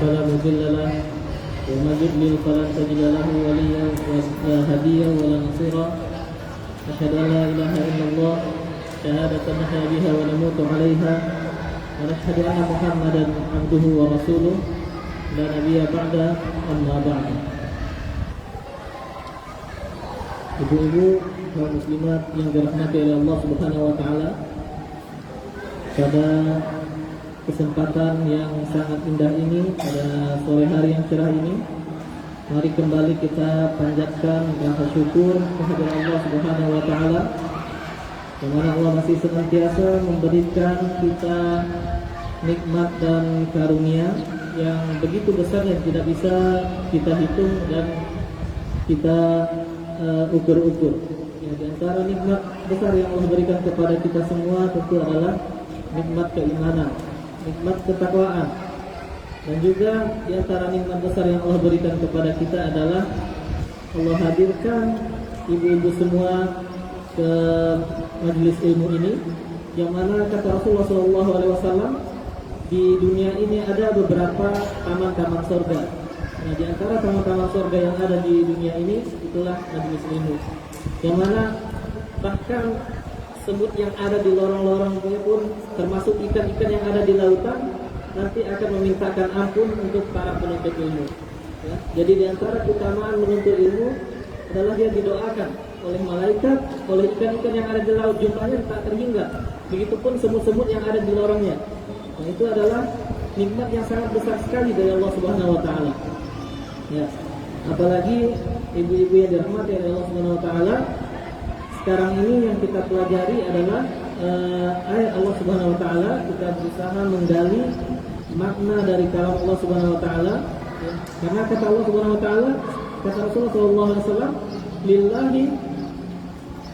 فلا مضل له ومن يضلل فلن تجد له وليا هاديا ولا نصيرا أشهد أن لا إله إلا الله شهادة نحيا بها ونموت عليها ونشهد أن محمدا عبده ورسوله لا نبي بعده أما بعد. Ibu-ibu kaum muslimat yang dirahmati oleh Allah Subhanahu wa taala, pada kesempatan yang sangat indah ini, pada sore hari yang cerah ini, mari kembali kita panjatkan rasa syukur kehadirat Allah Subhanahu wa taala, di mana Allah masih senantiasa memberikan kita nikmat dan karunia yang begitu besar yang tidak bisa kita hitung dan kita ukur-ukur. Ya, di antara nikmat besar yang Allah berikan kepada kita semua tentu adalah nikmat keimanan, nikmat ketakwaan. Dan juga di antara nikmat besar yang Allah berikan kepada kita adalah Allah hadirkan ibu-ibu semua ke majelis ilmu ini, yang mana kata Rasulullah SAW, di dunia ini ada beberapa taman-taman surga. Nah, di antara taman-taman surga yang ada di dunia ini itulah majelis ilmu, yang mana bahkan semut yang ada di lorong-lorong pun, termasuk ikan-ikan yang ada di lautan, nanti akan memintakan ampun untuk para penuntut ilmu. Ya, jadi di antara keutamaan menuntut ilmu adalah dia didoakan oleh malaikat, oleh ikan-ikan yang ada di laut, jumlahnya tak terhingga. Begitupun semut-semut yang ada di lorongnya. Nah, itu adalah nikmat yang sangat besar sekali dari Allah Subhanahu wa taala. Ya, apalagi ibu-ibu yang dirahmati oleh Allah Subhanahu wa taala, sekarang ini yang kita pelajari adalah ayat Allah Subhanahu wa taala. Kita berusaha menggali makna dari kalam Allah Subhanahu wa taala, ya. Karena kata Allah Subhanahu wa taala, kata Rasulullah sallallahu alaihi wasallam, lillahi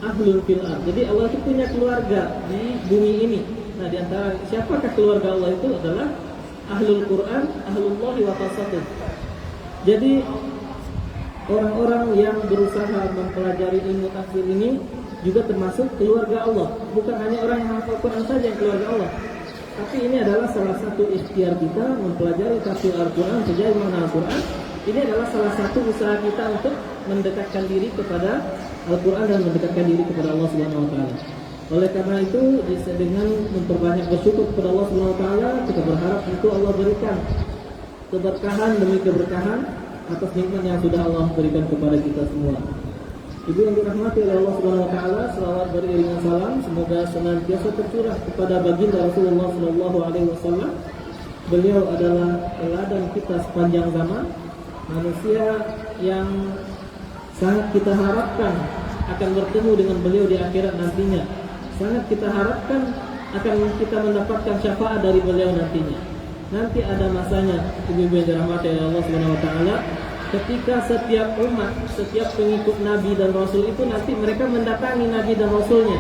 ahlul fil ard. Jadi Allah itu punya keluarga di bumi ini. Nah, di antara siapakah keluarga Allah itu adalah ahlul Quran, ahlullahi wa khasatuh. Jadi orang-orang yang berusaha mempelajari ilmu tafsir ini juga termasuk keluarga Allah. Bukan hanya orang yang hafal Quran saja yang keluarga Allah, tapi ini adalah salah satu ikhtiar kita mempelajari tafsir Al-Quran, sejauh mana Al-Quran. Ini adalah salah satu usaha kita untuk mendekatkan diri kepada Al-Quran dan mendekatkan diri kepada Allah Subhanahu wa taala. Oleh karena itu, dengan memperbanyak bersyukur kepada Allah Subhanahu wa taala, kita berharap itu Allah berikan keberkahan demi keberkahan atas nikmat yang sudah Allah berikan kepada kita semua. Ibu yang dirahmati oleh Allah Subhanahu wa taala, selawat beriringan salam semoga senantiasa tercurah kepada baginda Rasulullah sallallahu alaihi wasallam. Beliau adalah teladan kita sepanjang zaman, manusia yang sangat kita harapkan akan bertemu dengan beliau di akhirat nantinya. Sangat kita harapkan akan kita mendapatkan syafaat dari beliau nantinya. Nanti ada masanya, ibu-ibu yang dirahmati oleh Allah Subhanahu wa taala, ketika setiap umat, setiap pengikut Nabi dan Rasul itu nanti mereka mendatangi Nabi dan Rasulnya.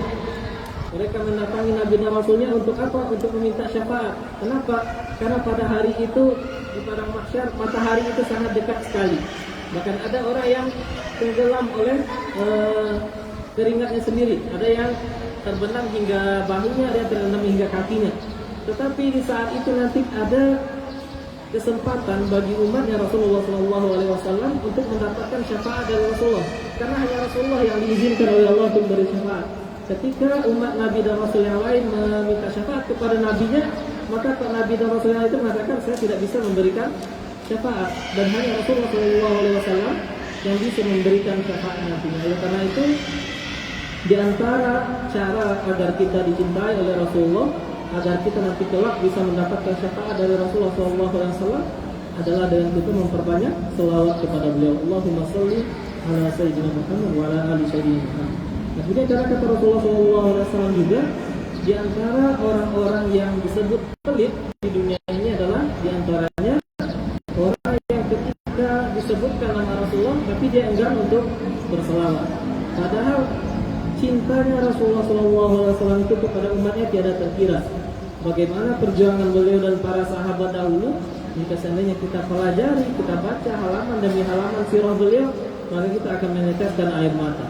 Mereka mendatangi Nabi dan Rasulnya untuk apa? Untuk meminta syafaat. Kenapa? Karena pada hari itu di padang mahsyar matahari itu sangat dekat sekali. Bahkan ada orang yang tenggelam oleh keringatnya sendiri. Ada yang terbenam hingga bahunya, ada yang terendam hingga kakinya. Tetapi di saat itu nanti ada kesempatan bagi umatnya Rasulullah SAW untuk mendapatkan syafaat dari Rasulullah. Karena hanya Rasulullah yang diizinkan oleh Allah untuk beri syafaat. Ketika umat Nabi dan Rasul yang lain meminta syafaat kepada Nabinya, maka Nabi dan Rasul yang itu mengatakan, saya tidak bisa memberikan syafaat. Dan hanya Rasulullah SAW yang bisa memberikan syafaat nantinya. Oleh karena itu, di antara cara agar kita dicintai oleh Rasulullah, agar kita nanti kelak bisa mendapatkan syafaat dari Rasulullah SAW, adalah dengan kita memperbanyak selawat kepada beliau. Allahumma sholli ala sayyidina Muhammad wa ala ali sayyidina Muhammad. Nah, kemudian cara kata Rasulullah SAW juga, di antara orang-orang yang disebut pelit di dunia ini adalah di antaranya orang yang ketika disebutkan nama Rasulullah tapi dia enggan untuk berselawat. Padahal cintanya Rasulullah SAW itu kepada umatnya tiada terkira. Bagaimana perjuangan beliau dan para sahabat dahulu, jika seandainya kita pelajari, kita baca halaman demi halaman sirah beliau, maka kita akan meneteskan air mata.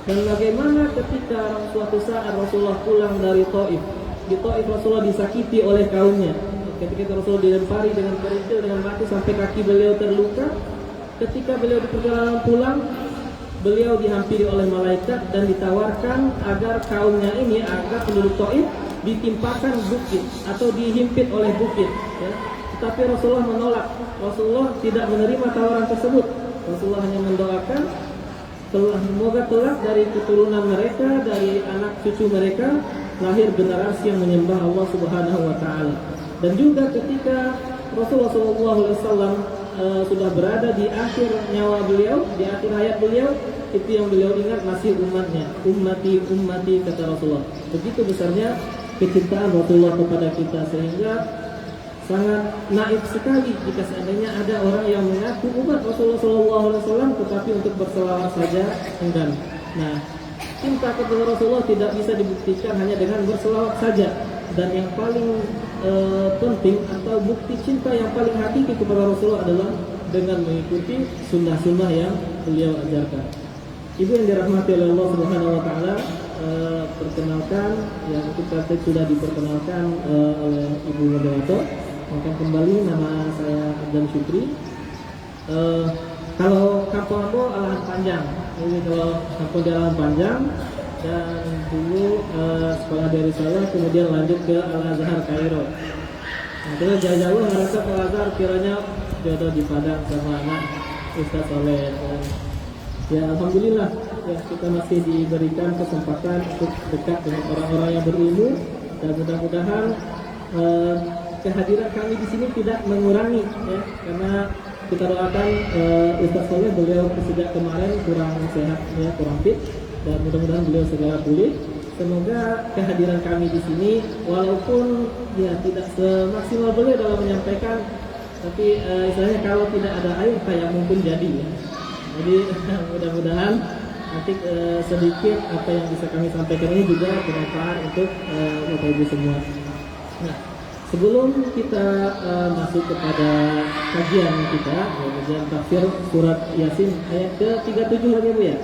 Dan bagaimana ketika suatu saat Rasulullah pulang dari Taif. Di Taif Rasulullah disakiti oleh kaumnya. ketika Rasulullah dilempari dengan kerikil dengan batu sampai kaki beliau terluka. Ketika beliau di perjalanan pulang, beliau dihampiri oleh malaikat dan ditawarkan agar kaumnya ini, agar penduduk Taif ditimpakan bukit atau dihimpit oleh bukit, ya. Tetapi Rasulullah menolak. Rasulullah tidak menerima tawaran tersebut. Rasulullah hanya mendoakan semoga kelak dari keturunan mereka, dari anak cucu mereka lahir generasi yang menyembah Allah Subhanahu wa taala. Dan juga ketika Rasulullah SAW sudah berada di akhir nyawa beliau, di akhir hayat beliau, itu yang beliau ingat masih umatnya. Ummati, ummati, kata Rasulullah. Begitu besarnya kecintaan Rasulullah kepada kita, sehingga sangat naif sekali jika seandainya ada orang yang mengaku umat Rasulullah SAW tetapi untuk berselawat saja enggan. Nah, cinta kepada Rasulullah tidak bisa dibuktikan hanya dengan berselawat saja. Dan yang paling penting atau bukti cinta yang paling hakiki kepada Rasulullah adalah dengan mengikuti sunnah-sunnah yang beliau ajarkan. Ibu yang dirahmati oleh Allah Subhanahu wa taala, perkenalkan yang kita sudah diperkenalkan oleh Ibu Moderator. Maka kembali, nama saya Abdan Syukri. Kalau kampung aku Alahan Panjang. Ini kalau kampung di Alahan Panjang. Dan dulu sekolah dari Salah, kemudian lanjut ke Al-Azhar Kairo. Nah, terus jauh-jauh ngerasa ke Al-Azhar, kiranya jodoh di Padang sama anak Ustaz Soleh. Ya alhamdulillah, ya kita masih diberikan kesempatan untuk dekat dengan orang-orang yang berilmu, dan mudah-mudahan kehadiran kami di sini tidak mengurangi, ya, karena kita doakan Ustaz Soleh, beliau sejak kemarin kurang sehat, ya, kurang fit, dan mudah-mudahan beliau segera pulih. Semoga kehadiran kami di sini, walaupun ya tidak semaksimal beliau dalam menyampaikan, tapi istilahnya kalau tidak ada air kayak mungkin jadi, ya. Jadi mudah-mudahan nanti sedikit apa yang bisa kami sampaikan ini juga bermanfaat untuk Bapak Ibu semua. Nah, sebelum kita masuk kepada kajian kita, kajian tafsir surat Yasin ayat ke-37 lagi Bu ya.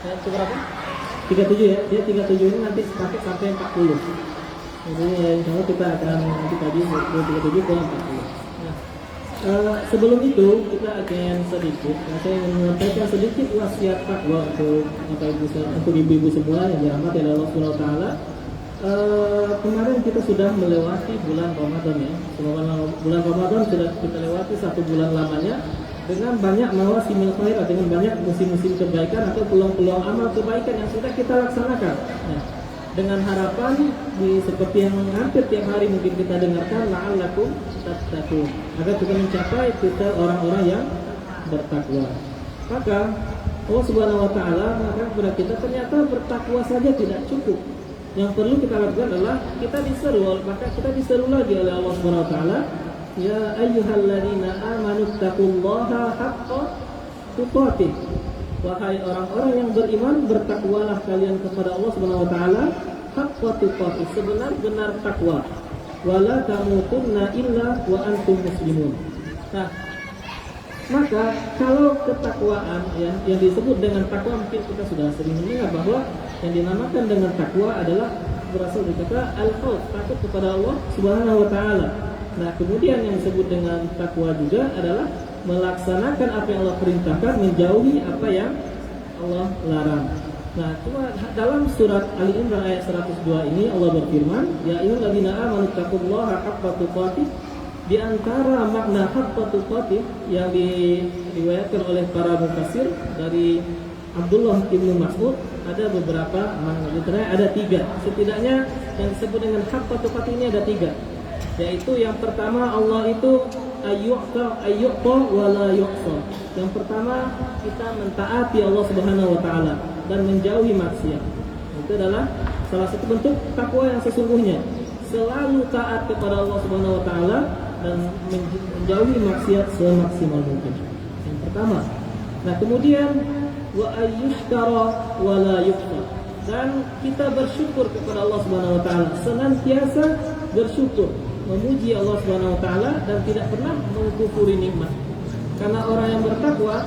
Ayat ke berapa? 37 ya. Dia 37 ini nanti pakai sampai 40. Jadi insya Allah kita akan nanti tadi 37 ke 40. Nah, sebelum itu kita akan sedikit, saya ingin menyampaikan sedikit wasiat takwa untuk ibu-ibu semua yang dirahmati oleh Allah Subhanahu wa taala. Kemarin kita sudah melewati bulan Ramadan, ya. Bulan Ramadan sudah kita lewati satu bulan lamanya dengan banyak mawasimil khair, dengan banyak musim-musim kebaikan atau peluang-peluang amal kebaikan yang sudah kita laksanakan. Nah, dengan harapan seperti yang hampir tiap hari mungkin kita dengarkan, la'allakum tattaqun, agar kita mencapai kita orang-orang yang bertakwa. Maka Allah Subhanahu wa taala mengatakan kepada kita, ternyata bertakwa saja tidak cukup. Yang perlu kita lakukan adalah kita diseru, maka kita diseru lagi oleh Allah Subhanahu wa taala, ya ayyuhalladzina amanu taqullaha haqqa tuqatih. Wahai orang-orang yang beriman, bertakwalah kalian kepada Allah Subhanahu wa taala haqqa tuqatih, sebenar-benar takwa. Wala tamutunna illa wa antum muslimun. Nah, maka kalau ketakwaan, ya, yang disebut dengan takwa, mungkin kita sudah sering mendengar bahwa yang dinamakan dengan takwa adalah berasal dari kata al-khauf, takut kepada Allah Subhanahu wa taala. Nah, kemudian yang disebut dengan takwa juga adalah melaksanakan apa yang Allah perintahkan, menjauhi apa yang Allah larang. Nah, dalam surat Ali Imran ayat 102 ini Allah berfirman, ya ayyuhalladzina amanu taqullaha haqqa tuqatih. Di antara makna haqqa tuqatih yang diriwayatkan oleh para mufassir dari Abdullah ibnu Mas'ud, ada beberapa makna, ada 3. Setidaknya yang disebut dengan haqqa tuqatih ini ada 3. Yaitu yang pertama, Allah itu ayyuqta wa la yuqsa. Yang pertama, kita mentaati Allah Subhanahu wa taala dan menjauhi maksiat. Itu adalah salah satu bentuk takwa yang sesungguhnya. Selalu taat kepada Allah Subhanahu wa taala dan menjauhi maksiat semaksimal mungkin. Yang pertama. Nah, kemudian wa ayyushkara wa la yuqsa. Dan kita bersyukur kepada Allah Subhanahu wa taala, senantiasa bersyukur, memuji Allah Subhanahu wa taala dan tidak pernah mengkufuri nikmat. Karena orang yang bertakwa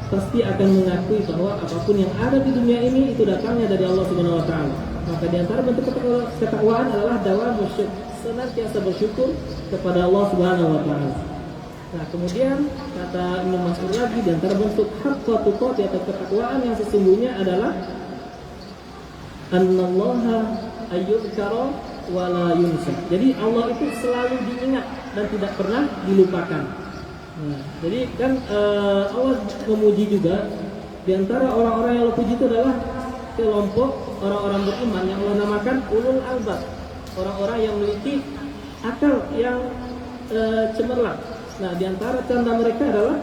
pasti akan mengakui bahwa apapun yang ada di dunia ini itu datangnya dari Allah Subhanahu wa taala. Maka di antara bentuk ketakwaan adalah dawamus syukur, senantiasa bersyukur kepada Allah Subhanahu wa taala. Nah, kemudian kata Ibnu Mas'ud lagi, di antara bentuk haqqa tuqati atau ketakwaan yang sesungguhnya adalah annallaha ayyuzkara wa la yunsa. Jadi Allah itu selalu diingat dan tidak pernah dilupakan. Nah, jadi kan Allah memuji juga, di antara orang-orang yang Allah puji itu adalah kelompok orang-orang beriman yang Allah namakan ulul albab, orang-orang yang memiliki akal yang cemerlang. Nah, di antara tanda mereka adalah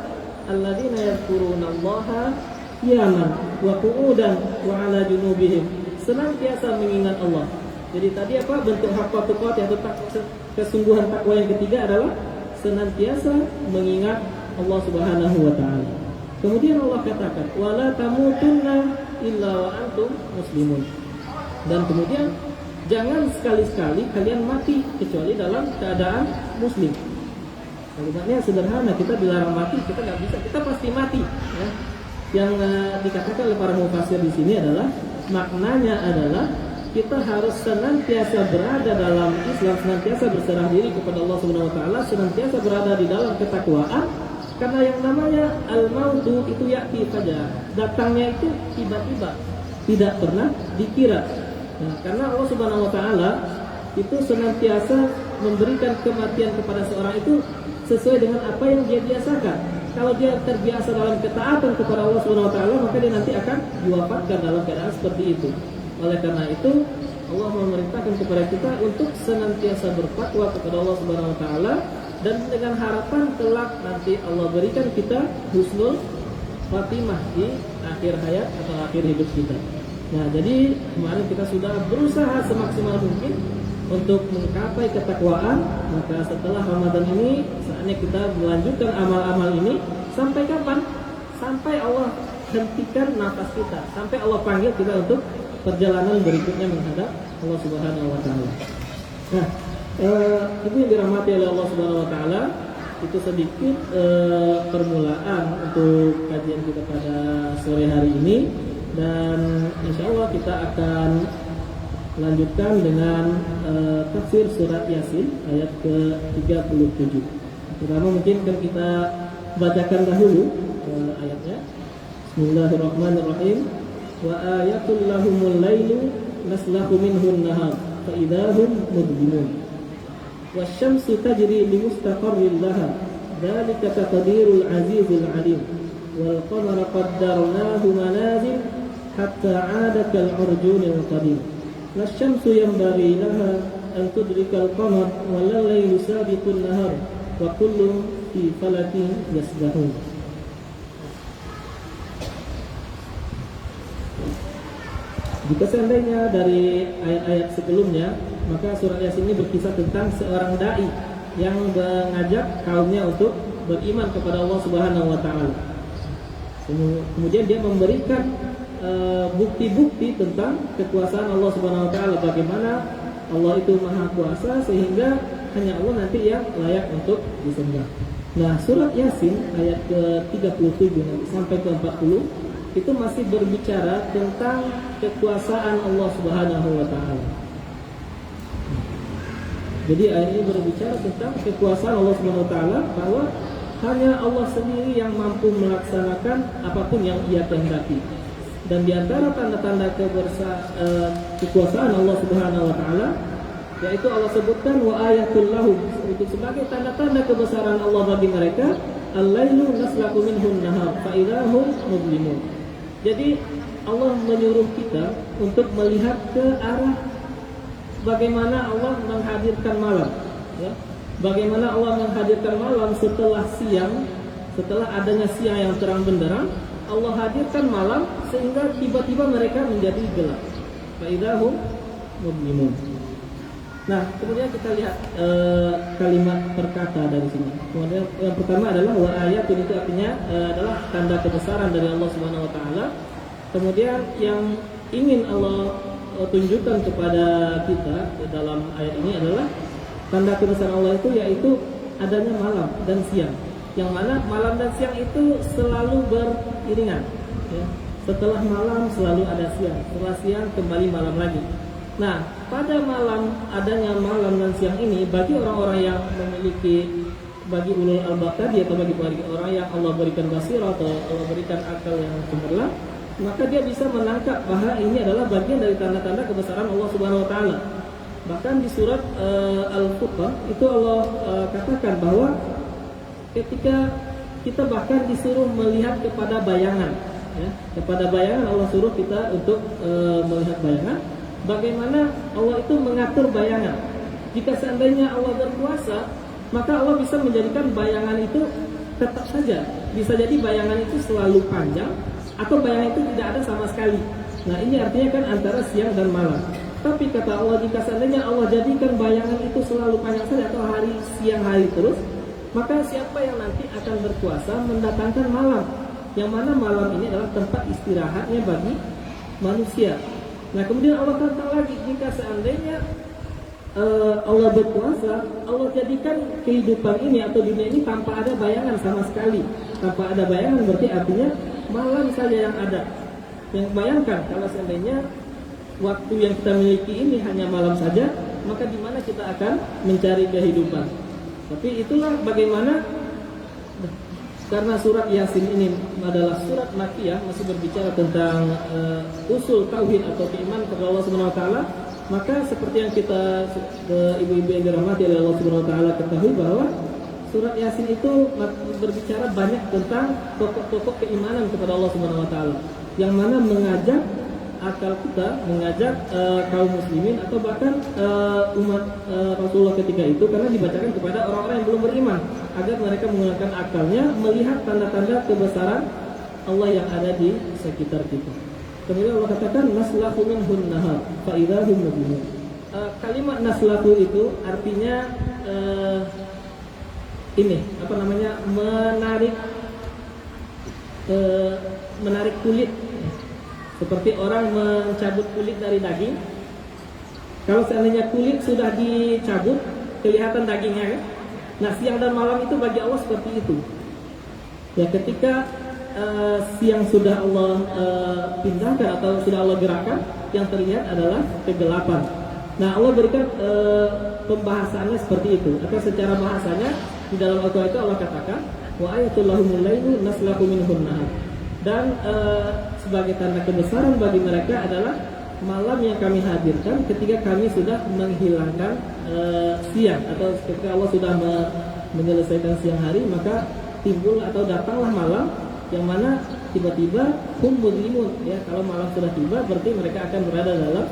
alladzina yadhkurunallaha qiyaman wa qu'udan wa 'ala junubihim, senantiasa mengingat Allah. Jadi tadi apa bentuk haqqa tuqati atau kesungguhan takwa yang ketiga adalah senantiasa mengingat Allah Subhanahu wa taala. Kemudian Allah katakan wala tamutunna illa wa antum muslimun. Dan kemudian jangan sekali-sekali kalian mati kecuali dalam keadaan muslim. Kalimatnya sederhana, kita dilarang mati, kita nggak bisa, kita pasti mati. Ya. Yang dikatakan oleh para mufassir di sini adalah maknanya adalah kita harus senantiasa berada dalam Islam, senantiasa berserah diri kepada Allah Subhanahu wa taala, senantiasa berada di dalam ketakwaan, karena yang namanya al-mautu itu ya'ti saja. Datangnya itu tiba-tiba, tidak pernah dikira. Nah, karena Allah Subhanahu wa taala itu senantiasa memberikan kematian kepada seorang itu sesuai dengan apa yang dia biasakan. Kalau dia terbiasa dalam ketaatan kepada Allah Subhanahu wa taala, maka dia nanti akan diwafatkan dalam keadaan seperti itu. Oleh karena itu, Allah memerintahkan kepada kita untuk senantiasa bertakwa kepada Allah Subhanahu wa taala, dan dengan harapan kelak nanti Allah berikan kita husnul khatimah di akhir hayat atau akhir hidup kita. Nah, jadi kemarin kita sudah berusaha semaksimal mungkin untuk menggapai ketakwaan. Maka setelah Ramadan ini saatnya kita melanjutkan amal-amal ini sampai kapan? Sampai Allah hentikan nafas kita, sampai Allah panggil kita untuk perjalanan berikutnya menghadap Allah Subhanahu wa taala. Nah, itu yang dirahmati oleh Allah Subhanahu wa taala, itu sedikit permulaan untuk kajian kita pada sore hari ini, dan insyaallah kita akan lanjutkan dengan tafsir surat Yasin ayat ke-37. Pertama mungkin kan kita bacakan dahulu ayatnya. Bismillahirrahmanirrahim. Wa ayatul lahumul lailu naslahu minhun nahar fa idahum mudbimun. Wasyamsu tajri li mustaqarrin laha dzalika taqdirul azizul alim. Wal qamara qaddarnahu manazil hatta 'ada kal urjunil qadim. Wasyamsu yanbaghi laha an tudrikal qamar wal lailu sabiqun nahar wa kullun fi falakin yasbahun. Jika seandainya dari ayat-ayat sebelumnya, maka surat Yasin ini berkisah tentang seorang dai yang mengajak kaumnya untuk beriman kepada Allah Subhanahu wa taala. Kemudian dia memberikan bukti-bukti tentang kekuasaan Allah Subhanahu wa taala, bagaimana Allah itu maha kuasa sehingga hanya Allah nanti yang layak untuk disembah. Nah, surat Yasin ayat ke-37 sampai ke-40 itu masih berbicara tentang kekuasaan Allah Subhanahu wa taala. Jadi ayat ini berbicara tentang kekuasaan Allah Subhanahu wa taala, bahwa hanya Allah sendiri yang mampu melaksanakan apapun yang Ia kehendaki. Dan di antara tanda-tanda kekuasaan Allah Subhanahu wa taala, yaitu Allah sebutkan wa ayatul lahum, itu sebagai tanda-tanda kebesaran Allah bagi mereka, al-lailu naslaku minhun nahar fa idahum mudlimun. Jadi Allah menyuruh kita untuk melihat ke arah bagaimana Allah menghadirkan malam, ya. Bagaimana Allah menghadirkan malam setelah siang, setelah adanya siang yang terang benderang, Allah hadirkan malam sehingga tiba-tiba mereka menjadi gelap. Faidahum mudlimun. Nah, kemudian kita lihat kalimat perkata dari sini. Kemudian yang pertama adalah wa ayatun, itu artinya adalah tanda kebesaran dari Allah Subhanahu wa taala. Kemudian yang ingin Allah tunjukkan kepada kita dalam ayat ini adalah tanda kebesaran Allah itu, yaitu adanya malam dan siang. Yang mana malam dan siang itu selalu beriringan, ya. Setelah malam selalu ada siang, setelah siang kembali malam lagi. Nah, pada adanya malam dan siang ini bagi orang-orang yang bagi ulul albab tadi atau bagi orang yang Allah berikan basirah atau Allah berikan akal yang cemerlang, maka dia bisa menangkap bahwa ini adalah bagian dari tanda-tanda kebesaran Allah Subhanahu wa taala. Bahkan di surat Al-Furqan itu Allah katakan bahwa ketika kita bahkan disuruh melihat kepada bayangan, ya, kepada bayangan Allah suruh kita untuk melihat bayangan. Bagaimana Allah itu mengatur bayangan. Jika seandainya Allah berkuasa, maka Allah bisa menjadikan bayangan itu tetap saja. Bisa jadi bayangan itu selalu panjang atau bayangan itu tidak ada sama sekali. Nah, ini artinya kan antara siang dan malam. Tapi kata Allah, jika seandainya Allah jadikan bayangan itu selalu panjang saja atau siang hari terus, maka siapa yang nanti akan berkuasa mendatangkan malam, yang mana malam ini adalah tempat istirahatnya bagi manusia. Nah, kemudian Allah kata lagi, jika seandainya Allah berkuasa, Allah jadikan kehidupan ini atau dunia ini tanpa ada bayangan sama sekali. Tanpa ada bayangan berarti artinya malam saja yang ada. Yang bayangkan kalau seandainya waktu yang kita miliki ini hanya malam saja, maka di mana kita akan mencari kehidupan. Tapi itulah bagaimana, karena surat Yasin ini adalah surat Makkiyah, masih berbicara tentang usul tauhid atau keimanan kepada Allah Subhanahu wa taala, maka seperti yang kita ibu-ibu yang dirahmati oleh Allah Subhanahu wa taala ketahui bahwa surat Yasin itu berbicara banyak tentang pokok-pokok keimanan kepada Allah Subhanahu wa taala, yang mana mengajak akal kita, mengajak kaum muslimin atau bahkan umat Rasulullah ketika itu, karena dibacakan kepada orang-orang yang belum beriman agar mereka menggunakan akalnya melihat tanda-tanda kebesaran Allah yang ada di sekitar kita. Kemudian Allah katakan naslahu minhun nahar fa idza hum mubinun. Kalimat naslahu itu artinya menarik kulit. Seperti orang mencabut kulit dari daging. Kalau seandainya kulit sudah dicabut, kelihatan dagingnya kan? Nah, siang dan malam itu bagi Allah seperti itu. Ya, ketika siang sudah Allah pindahkan atau sudah Allah gerakkan, yang terlihat adalah kegelapan. Nah, Allah berikan pembahasannya seperti itu. Atau secara bahasanya di dalam Al-Quran itu Allah katakan, wa ayatul lahumul lailu naslahu minhun nahar. Dan sebagai tanda kebesaran bagi mereka adalah malam yang kami hadirkan ketika kami sudah menghilangkan siang, atau ketika Allah sudah menyelesaikan siang hari, maka timbul atau datanglah malam yang mana tiba-tiba hum mudlimun, ya, kalau malam sudah tiba berarti mereka akan berada dalam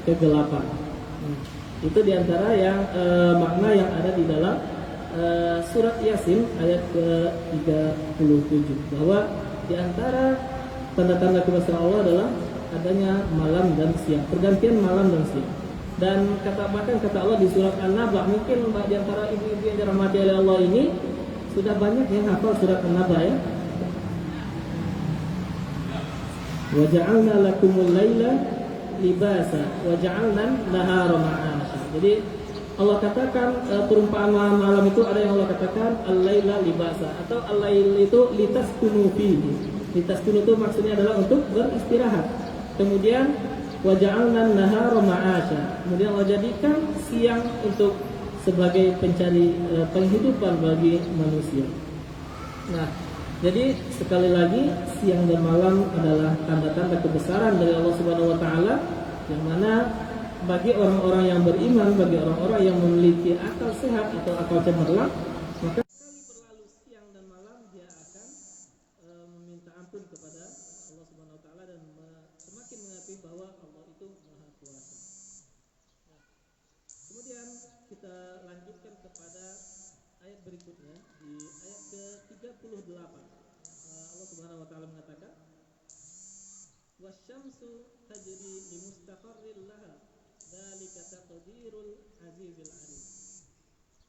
kegelapan. Itu diantara yang makna yang ada di dalam surat Yasin ayat ke-37, bahwa di antara tanda-tanda kebesaran Allah adalah adanya malam dan siang, pergantian malam dan siang. Dan bahkan kata Allah di surat An-Naba, mungkin di antara ibu-ibu yang dirahmati oleh Allah ini sudah banyak yang hafal surat An-Naba, ya. Wa ja'alna lakumul laila libasa wa ja'alna nahara ma'asha. Jadi Allah katakan perumpamaan malam itu ada yang Allah katakan al-laila libasa, atau al-lail itu litaskunu fihi. Litaskunu itu maksudnya adalah untuk beristirahat. Kemudian wa ja'alna nahara ma'asha. Kemudian Allah jadikan siang untuk sebagai pencari penghidupan bagi manusia. Nah, jadi sekali lagi siang dan malam adalah tanda-tanda kebesaran dari Allah Subhanahu wa taala, yang mana bagi orang-orang yang beriman, bagi orang-orang yang memiliki akal sehat atau akal cemerlang, maka sekali berlalu siang dan malam dia akan meminta ampun kepada Allah Subhanahu wa taala dan semakin mengakui bahwa Allah itu Maha Kuasa. Nah, kemudian kita lanjutkan kepada ayat berikutnya, di ayat ke-38. Allah Subhanahu wa taala mengatakan, wasyamsu tajri limustaqarril laha dzalika taqdirul azizil alim.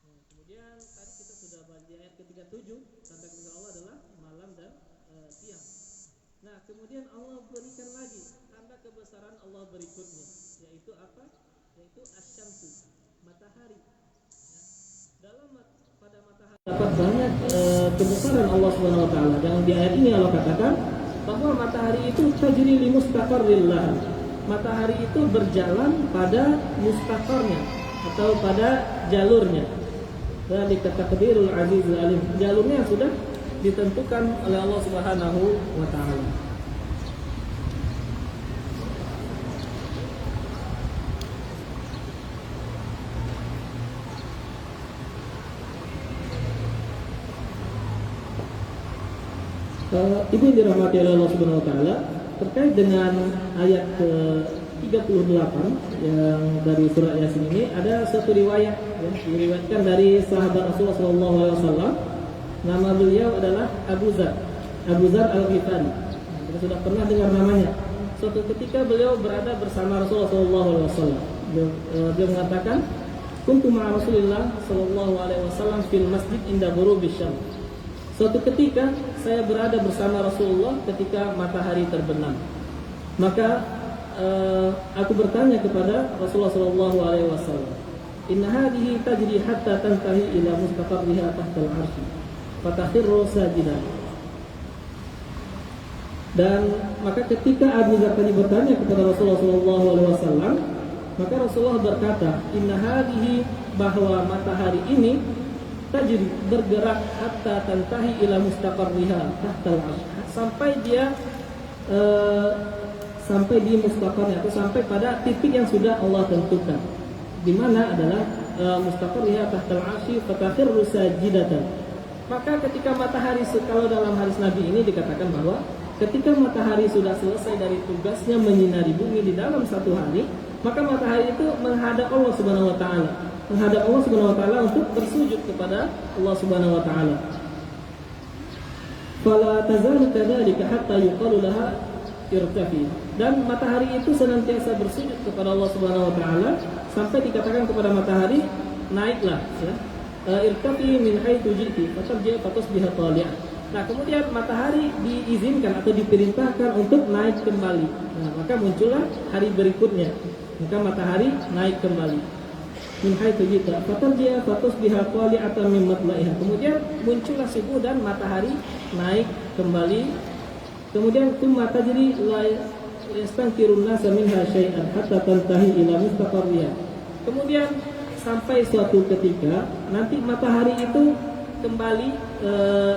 Nah, kemudian tadi kita sudah bahas di ayat ke-37, tanda kebesaran Allah adalah malam dan siang. Nah, kemudian Allah berikan lagi tanda kebesaran Allah berikutnya, yaitu apa? Yaitu asyamsu, matahari. Ya. Pada matahari dapat banyak kebesaran Allah Subhanahu wa taala. Dan di ayat ini Allah katakan bahwa matahari itu tajri limustaqarril laha. matahari itu berjalan pada mustaqarnya atau pada jalurnya. Dzalika taqdirul azizul alim. Jalurnya sudah ditentukan oleh Allah Subhanahu wa taala. Ibu yang dirahmati oleh Allah Subhanahu wa taala, terkait dengan ayat ke-38 yang dari surah Yasin ini ada satu riwayat yang diriwayatkan dari sahabat Rasulullah SAW. Nama beliau adalah Abu Zar Al-Ghifari. Kita sudah pernah dengar namanya. Suatu ketika beliau berada bersama Rasulullah SAW. Beliau mengatakan, "Kuntu ma'a Rasulillah sallallahu alaihi wasallam fil masjid inda ghurubish syams." Suatu ketika saya berada bersama Rasulullah ketika matahari terbenam. Maka aku bertanya kepada Rasulullah sallallahu alaihi wasallam, "Inna hadhihi tajri hatta tantahi ila mustaqarriha tahta al-'arsy, fatakhirru sajidan." Dan maka ketika Abu Dzar tadi bertanya kepada Rasulullah sallallahu alaihi wasallam, maka Rasulullah berkata, "Inna hadhihi," bahwa matahari ini tajri, bergerak, hatta tantahi ila mustaqarriha tahtal 'arsy, sampai dia sampai di mustaqarnya atau sampai pada titik yang sudah Allah tentukan, di mana adalah mustaqarriha tahtal 'arsy fatakhirru sajidatan. Maka ketika matahari, kalau dalam hadis Nabi ini dikatakan bahwa ketika matahari sudah selesai dari tugasnya menyinari bumi di dalam satu hari, maka matahari itu menghadap Allah Subhanahu wa taala, menghadap Allah Subhanahu wa taala untuk bersujud kepada Allah Subhanahu wa taala. Fala tazalu kadzalika hatta yuqalu laha irtafi. Dan matahari itu senantiasa bersujud kepada Allah Subhanahu wa taala sampai dikatakan kepada matahari, naiklah, ya. Irtafi min haitsu ji'ti fatarji fatusbiha tali'ah. Nah, kemudian matahari diizinkan atau diperintahkan untuk naik kembali. Nah, maka muncullah hari berikutnya. Maka matahari naik kembali. Min haitsu ji'ta fatarji fatusbiha tali'atan min matla'iha. Kemudian muncullah subuh dan matahari naik kembali. Kemudian tsumma tajri la yastankirun nasa minha syai'an hatta tantahi ila mustaqarriha. Kemudian sampai suatu ketika nanti matahari itu kembali,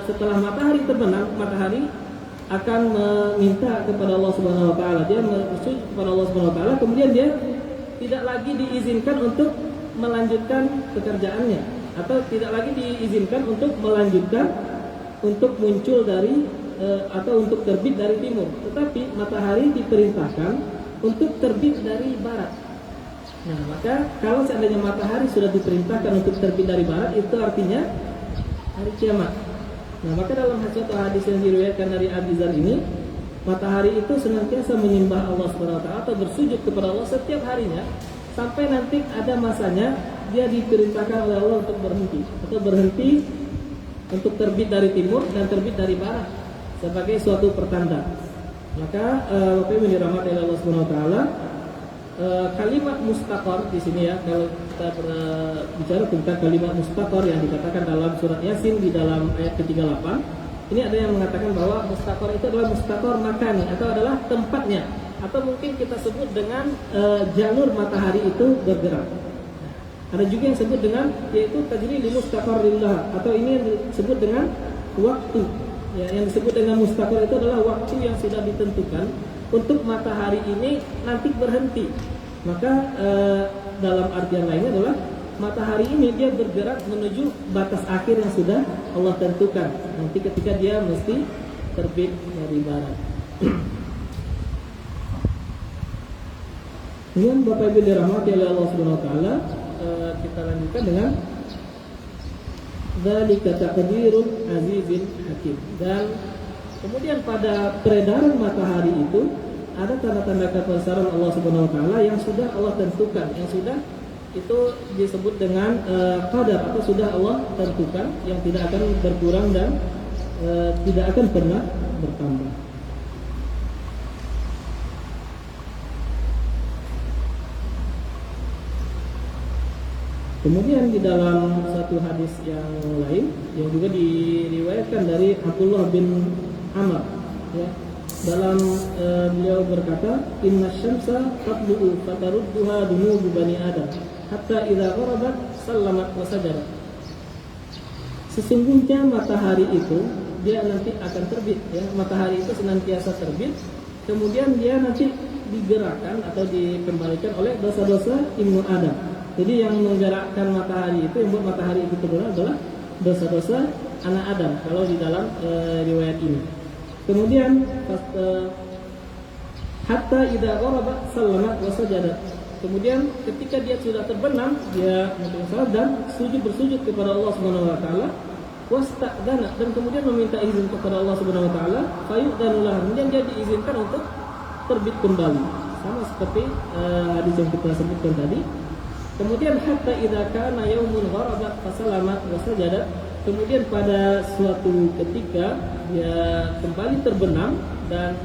setelah matahari terbenam, matahari akan meminta kepada Allah Subhanahu wa taala, dia bersujud kepada Allah Subhanahu wa taala, kemudian dia tidak lagi diizinkan untuk melanjutkan pekerjaannya, atau tidak lagi diizinkan untuk melanjutkan untuk muncul dari atau untuk terbit dari timur, tetapi matahari diperintahkan untuk terbit dari barat. Nah, maka kalau seandainya matahari sudah diperintahkan untuk terbit dari barat, itu artinya hari kiamat. Nah, maka dalam suatu hadis yang diriwayatkan dari Abu Dzar ini, matahari itu senantiasa menyembah Allah Subhanahu wa taala atau bersujud kepada Allah setiap harinya sampai nanti ada masanya dia diperintahkan oleh Allah untuk berhenti untuk terbit dari timur dan terbit dari barat sebagai suatu pertanda. Maka Bapak Ibu dirahmati oleh Allah Subhanahu wa taala, kalimat mustaqar di sini ya, kalau kita bicara tentang kalimat mustaqar yang dikatakan dalam surat Yasin di dalam ayat ke-38, ini ada yang mengatakan bahwa mustaqar itu adalah mustaqar makani atau adalah tempatnya, atau mungkin kita sebut dengan jalur matahari itu bergerak. Ada juga yang disebut dengan yaitu tajri li mustaqarrillah, atau ini yang disebut dengan waktu. Ya, yang disebut dengan mustaqar itu adalah waktu yang sudah ditentukan untuk matahari ini nanti berhenti. Maka dalam artian lainnya adalah matahari ini dia bergerak menuju batas akhir yang sudah Allah tentukan. Nanti ketika dia mesti terbit dari barat. Kemudian Bapak Ibu dirahmati oleh Allah Subhanahu wa taala, kita lanjutkan dengan dzalika taqdirul azizil hakim. Dan kemudian pada peredaran matahari itu ada tanda-tanda kebesaran Allah Subhanahu wa taala yang sudah Allah tentukan, yang sudah itu disebut dengan qadar atau sudah Allah tentukan, yang tidak akan berkurang dan tidak akan pernah bertambah. Kemudian di dalam satu hadis yang lain yang juga diriwayatkan dari Abdullah bin Amr, ya, dalam beliau berkata, inna syamsa tatlu'u fatarudduha dunubu bani adam hatta idza gharabat sallamat wa sajadat. Sesungguhnya matahari itu dia nanti akan terbit, ya. Matahari itu senantiasa terbit, kemudian dia nanti digerakkan atau dikembalikan oleh dosa-dosa Ibnu Adam. Jadi yang menggerakkan matahari itu, yang buat matahari itu terbenam adalah dosa-dosa anak Adam kalau di dalam riwayat ini. Kemudian hatta idza gharabat sallamat wa sajadat. Kemudian ketika dia sudah terbenam, dia salat dan bersujud kepada Allah Subhanahu wa taala, wasta'dana, dan kemudian meminta izin kepada Allah Subhanahu wa taala, fayu'danu lahu, kemudian dia diizinkan untuk terbit kembali. Sama seperti hadis yang kita sebutkan tadi. Kemudian hatta idza kana yaumun gharabat fasalamat wa sajadat. Kemudian pada suatu ketika dia kembali terbenam dan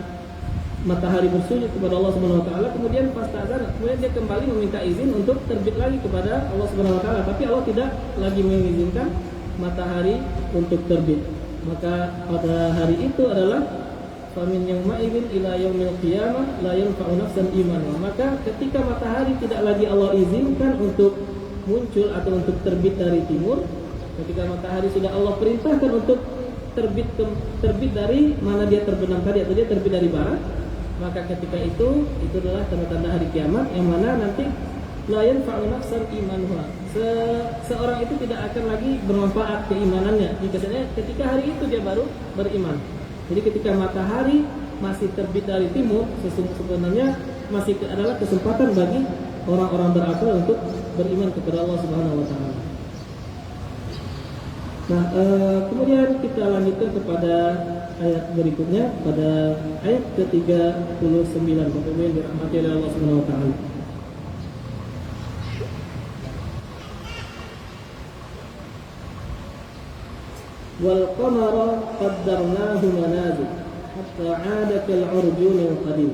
matahari bersujud kepada Allah Subhanahu wa taala, kemudian fasta'zana, kemudian dia kembali meminta izin untuk terbit lagi kepada Allah Subhanahu wa taala, tapi Allah tidak lagi mengizinkan matahari untuk terbit. Maka pada hari itu adalah famin yauma idzin ila yaumil qiyamah la yanfa'u nafsan imanuha. Maka ketika matahari tidak lagi Allah izinkan untuk muncul atau untuk terbit dari timur, ketika matahari sudah Allah perintahkan untuk terbit dari mana dia terbenam tadi, atau dia terbit dari barat, maka ketika itu adalah tanda-tanda hari kiamat, yang mana nanti la yanfa'u nafsan imanuha. Seorang itu tidak akan lagi bermanfaat keimanannya ketika hari itu dia baru beriman. Jadi ketika matahari masih terbit dari timur, sebenarnya masih adalah kesempatan bagi orang-orang berakal untuk beriman kepada Allah Subhanahu wa taala. Nah, kemudian kita lanjutkan kepada ayat berikutnya, pada ayat ke-39, Bapak Ibu yang dirahmati oleh Allah Subhanahu wa taala. Wal qamara qaddarnahu manazil hatta 'ada kal 'urjunil qadim.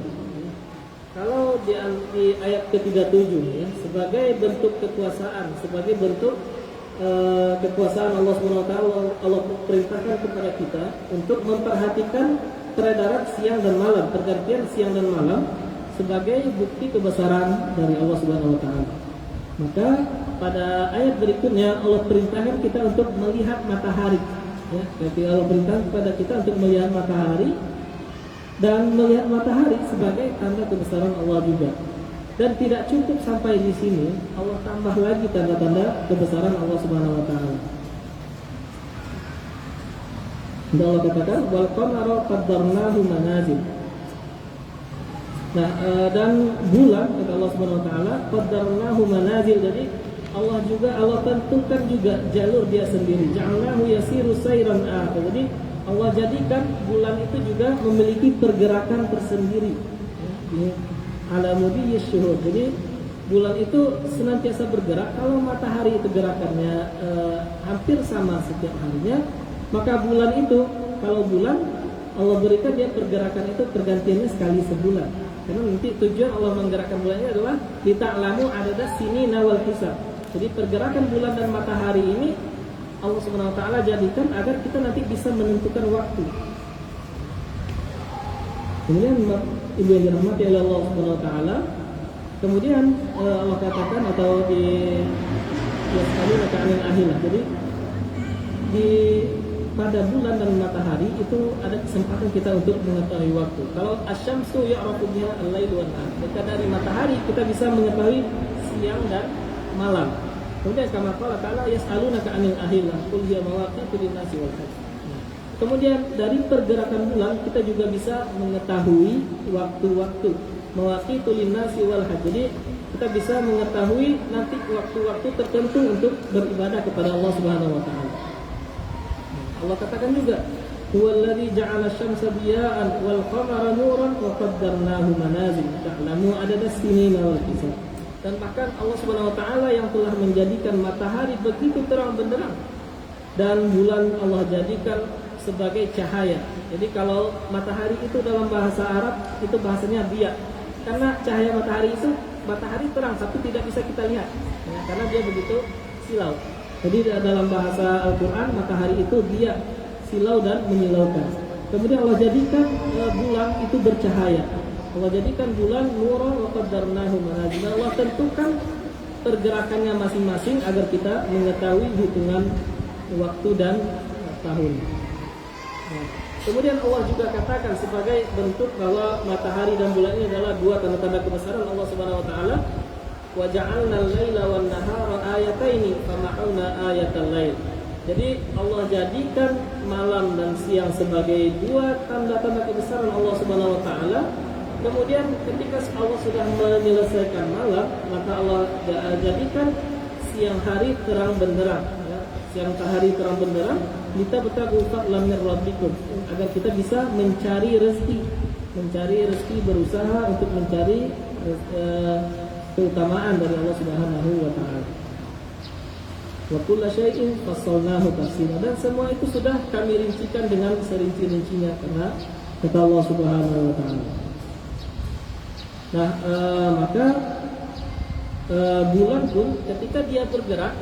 Kalau di ayat ke-37 ya, sebagai bentuk kekuasaan, sebagai bentuk kekuasaan Allah SWT, Allah perintahkan kepada kita untuk memperhatikan peredaran siang dan malam, pergantian siang dan malam sebagai bukti kebesaran dari Allah Subhanahu wa taala. Maka pada ayat berikutnya Allah perintahkan kita untuk melihat matahari. Ya, jadi Allah perintahkan kepada kita untuk melihat matahari, dan melihat matahari sebagai tanda kebesaran Allah juga. Dan tidak cukup sampai di sini, Allah tambah lagi tanda-tanda kebesaran Allah Subhanahu wa taala. Dan Allah katakan wal qamara qaddarnahu manazil. Nah, dan bulan kata Allah Subhanahu wa taala qaddarnahu manazil. Jadi Allah tentukan juga jalur dia sendiri. Ja'alnahu yasiru sayran akhir. Jadi Allah jadikan bulan itu juga memiliki pergerakan tersendiri. Ya, ala mudiyyish syuhur. Jadi bulan itu senantiasa bergerak. Kalau matahari itu gerakannya hampir sama setiap harinya, maka bulan itu, kalau bulan Allah berikan dia pergerakan itu pergantiannya sekali sebulan. Karena nanti tujuan Allah menggerakkan bulannya adalah lita'lamu adadas sinina wal hisab. Jadi pergerakan bulan dan matahari ini Allah Subhanahu wa taala jadikan agar kita nanti bisa menentukan waktu. Kemudian Ibu yang dirahmati oleh Allah Subhanahu wa taala, kemudian Allah katakan atau di yas'alunaka 'anil ahilah. Jadi pada bulan dan matahari itu ada kesempatan kita untuk mengetahui waktu. Kalau asyamsu ya'rafu biha al-lail wan nahar. Maka dari matahari kita bisa mengetahui siang dan malam. Kemudian kama qala ta'ala yas'alunaka 'anil ahilah qul hiya mawaqitu lin-nasi wal hajj. Kemudian dari pergerakan bulan kita juga bisa mengetahui waktu-waktu, mawaqitu lin-nasi wal hajj. Jadi kita bisa mengetahui nanti waktu-waktu tertentu untuk beribadah kepada Allah Subhanahu wa taala. Allah katakan juga huwallazi ja'ala asy-syamsa diya'an wal qamara nuran wa qaddarnahu manazil ta'lamu adadas sinina wal hisab. Dan bahkan Allah Subhanahu wa taala yang telah menjadikan matahari begitu terang benderang dan bulan Allah jadikan sebagai cahaya. Jadi kalau matahari itu dalam bahasa Arab itu bahasanya diya. Karena cahaya matahari terang tapi tidak bisa kita lihat. Ya, karena dia begitu silau. Jadi dalam bahasa Al-Qur'an matahari itu diya, silau dan menyilaukan. kemudian Allah jadikan bulan itu bercahaya. Allah jadikan bulan nuran wa qaddarnahu manazila. Allah tentukan pergerakannya masing-masing agar kita mengetahui hitungan waktu dan tahun. Kemudian Allah juga katakan sebagai bentuk bahwa matahari dan bulan ini adalah dua tanda-tanda kebesaran Allah Subhanahu wa taala. Wa ja'alna al-laila wan nahara ayataini famahawna ayatal lail. Jadi Allah jadikan malam dan siang sebagai dua tanda-tanda kebesaran Allah Subhanahu wa taala. Kemudian ketika Allah sudah menyelesaikan malam, maka Allah jadikan siang hari terang benderang, ya. Siang hari terang benderang, kita bertaku fadlan min rabbikum, agar kita bisa mencari rezeki, berusaha untuk mencari keutamaan dari Allah Subhanahu wa taala. Wa kullu syai'in fassalnahu tafsila, dan semua itu sudah kami rincikan dengan serinci-rincinya karena kata Allah Subhanahu wa taala. Nah, maka bulan pun ketika dia bergerak,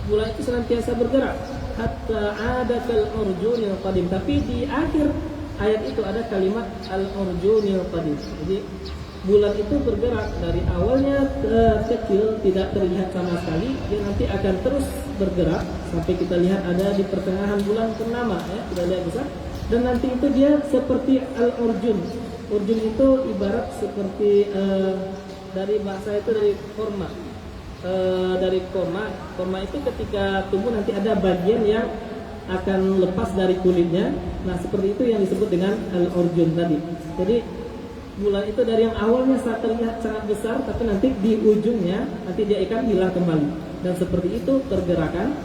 bulan itu senantiasa bergerak hatta adatal urjunil qadim. Tapi di akhir ayat itu ada kalimat al-urjunil qadim. Jadi bulan itu bergerak dari awalnya kecil, tidak terlihat sama sekali, dia nanti akan terus bergerak sampai kita lihat ada di pertengahan bulan purnama, ya, kita lihat besar. Dan nanti itu dia seperti al-urjun. Urjun itu ibarat seperti dari bahasa itu dari korma. Dari korma itu ketika tumbuh nanti ada bagian yang akan lepas dari kulitnya. Nah, seperti itu yang disebut dengan al-urjun tadi. Jadi bulan itu dari yang awalnya terlihat sangat besar, tapi nanti di ujungnya nanti dia akan hilang kembali. Dan seperti itu pergerakan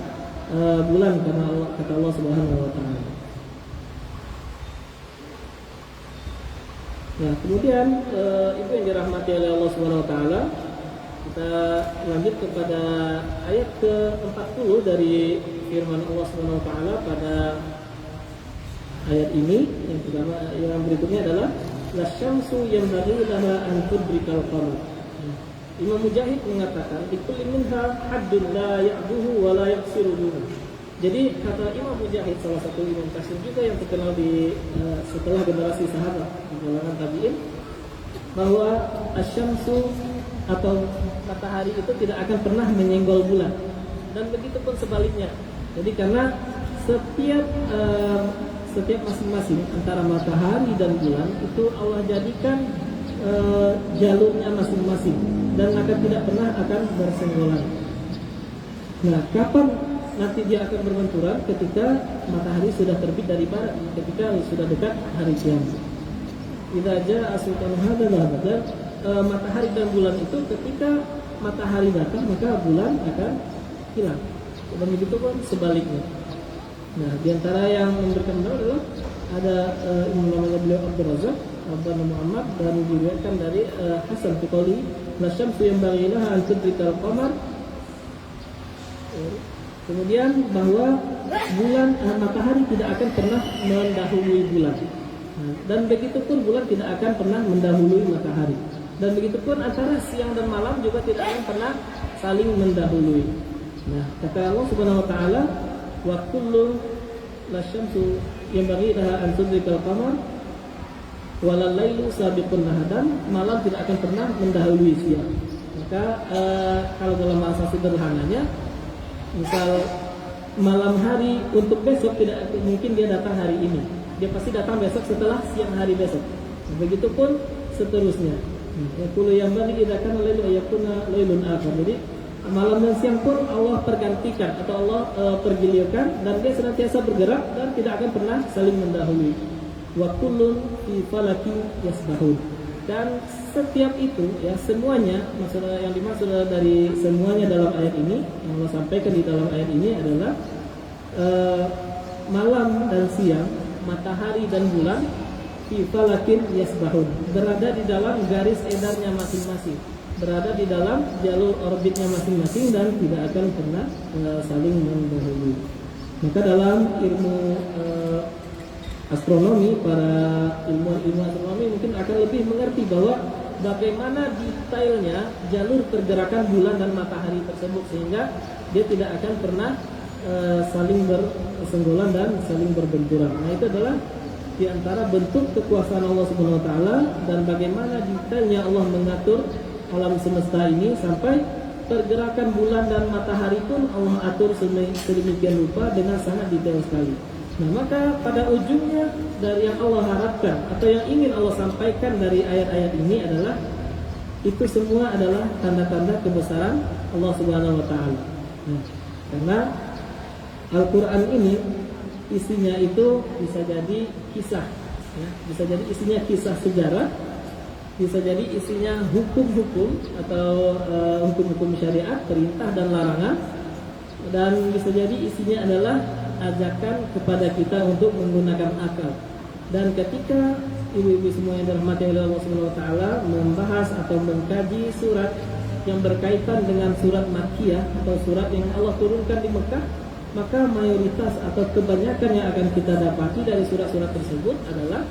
bulan karena Allah, kata Allah Subhanahu wa taala. Nah, kemudian itu yang dirahmati oleh Allah Subhanahu wa taala. Kita lanjut kepada ayat ke-40 dari firman Allah Subhanahu wa taala pada ayat ini. Yang pertama, yang berikutnya adalah lasyamsu yanbaghi laha an tudrikal qamar. Imam Mujahid mengatakan likulli minha haddun la ya'buhu wa la yaqsiru duhu. Jadi kata Imam Mujahid, salah satu imam tafsir juga yang terkenal di setelah generasi sahabat di kalangan tabi'in, bahwa asyamsu atau matahari itu tidak akan pernah menyenggol bulan, dan begitu pun sebaliknya. Jadi karena setiap masing-masing antara matahari dan bulan itu Allah jadikan jalurnya masing-masing dan akan tidak pernah akan bersenggolan. Nah, kapan nanti dia akan berbenturan? Ketika matahari sudah terbit dari barat, ketika sudah dekat hari kiamat. Idza jaa sultanu hadza dhahaba. Matahari dan bulan itu ketika matahari datang maka bulan akan hilang. Dan begitu pun sebaliknya. Nah, diantara yang memberikan pendapat adalah ada imam namanya beliau Abdul Razak Abdul Muhammad, dan diriwayatkan dari Hasan Fiqali, lasyamsu yanbaghi laha an tudrikal qamar. Kemudian bahwa bulan matahari tidak akan pernah mendahului bulan. Nah, dan begitu pun bulan tidak akan pernah mendahului matahari. Dan begitu pun antara siang dan malam juga tidak akan pernah saling mendahului. Nah, kata Allah Subhanahu wa taala, wa kullu lasyamsu yanbaghi laha an tudrikal qamar walal lailu sabiqun nahar, dan malam tidak akan pernah mendahului siang. Maka kalau dalam bahasa sederhananya, misal malam hari untuk besok tidak mungkin dia datang hari ini, dia pasti datang besok setelah siang hari besok. Begitupun seterusnya. Yaqulu yanbaghi idza kana lailu ayakuna lailun akhar. Jadi malam dan siang pun Allah pergantikan atau Allah pergiliirkan, dan dia senantiasa bergerak dan tidak akan pernah saling mendahului. Wa kullun fi falaki yasbahun. Dan setiap itu, ya, semuanya, maksudnya yang dimaksud dari semuanya dalam ayat ini, yang Allah sampaikan di dalam ayat ini adalah malam dan siang, matahari dan bulan, fi falakin yasbahun, berada di dalam garis edarnya masing-masing, berada di dalam jalur orbitnya masing-masing, dan tidak akan pernah saling mendahului. Maka dalam ilmu astronomi, para ilmuwan astronomi mungkin akan lebih mengerti bahwa bagaimana detailnya jalur pergerakan bulan dan matahari tersebut, sehingga dia tidak akan pernah saling bersenggolan dan saling berbenturan. Nah, itu adalah di antara bentuk kekuasaan Allah Subhanahu wa taala dan bagaimana detailnya Allah mengatur alam semesta ini, sampai pergerakan bulan dan matahari pun Allah atur sedemikian rupa dengan sangat detail sekali. Nah, maka pada ujungnya dari yang Allah harapkan atau yang ingin Allah sampaikan dari ayat-ayat ini adalah itu semua adalah tanda-tanda kebesaran Allah Subhanahu wa taala. Nah, karena Al-Qur'an ini isinya itu bisa jadi kisah, ya, bisa jadi isinya kisah sejarah, bisa jadi isinya hukum-hukum atau hukum-hukum syariat, perintah dan larangan, dan bisa jadi isinya adalah ajakan kepada kita untuk menggunakan akal. Dan ketika ibu-ibu semua yang dirahmati oleh Allah Subhanahu wa taala membahas atau mengkaji surat yang berkaitan dengan surat Makkiyah atau surat yang Allah turunkan di Mekah, maka mayoritas atau kebanyakan yang akan kita dapati dari surat-surat tersebut adalah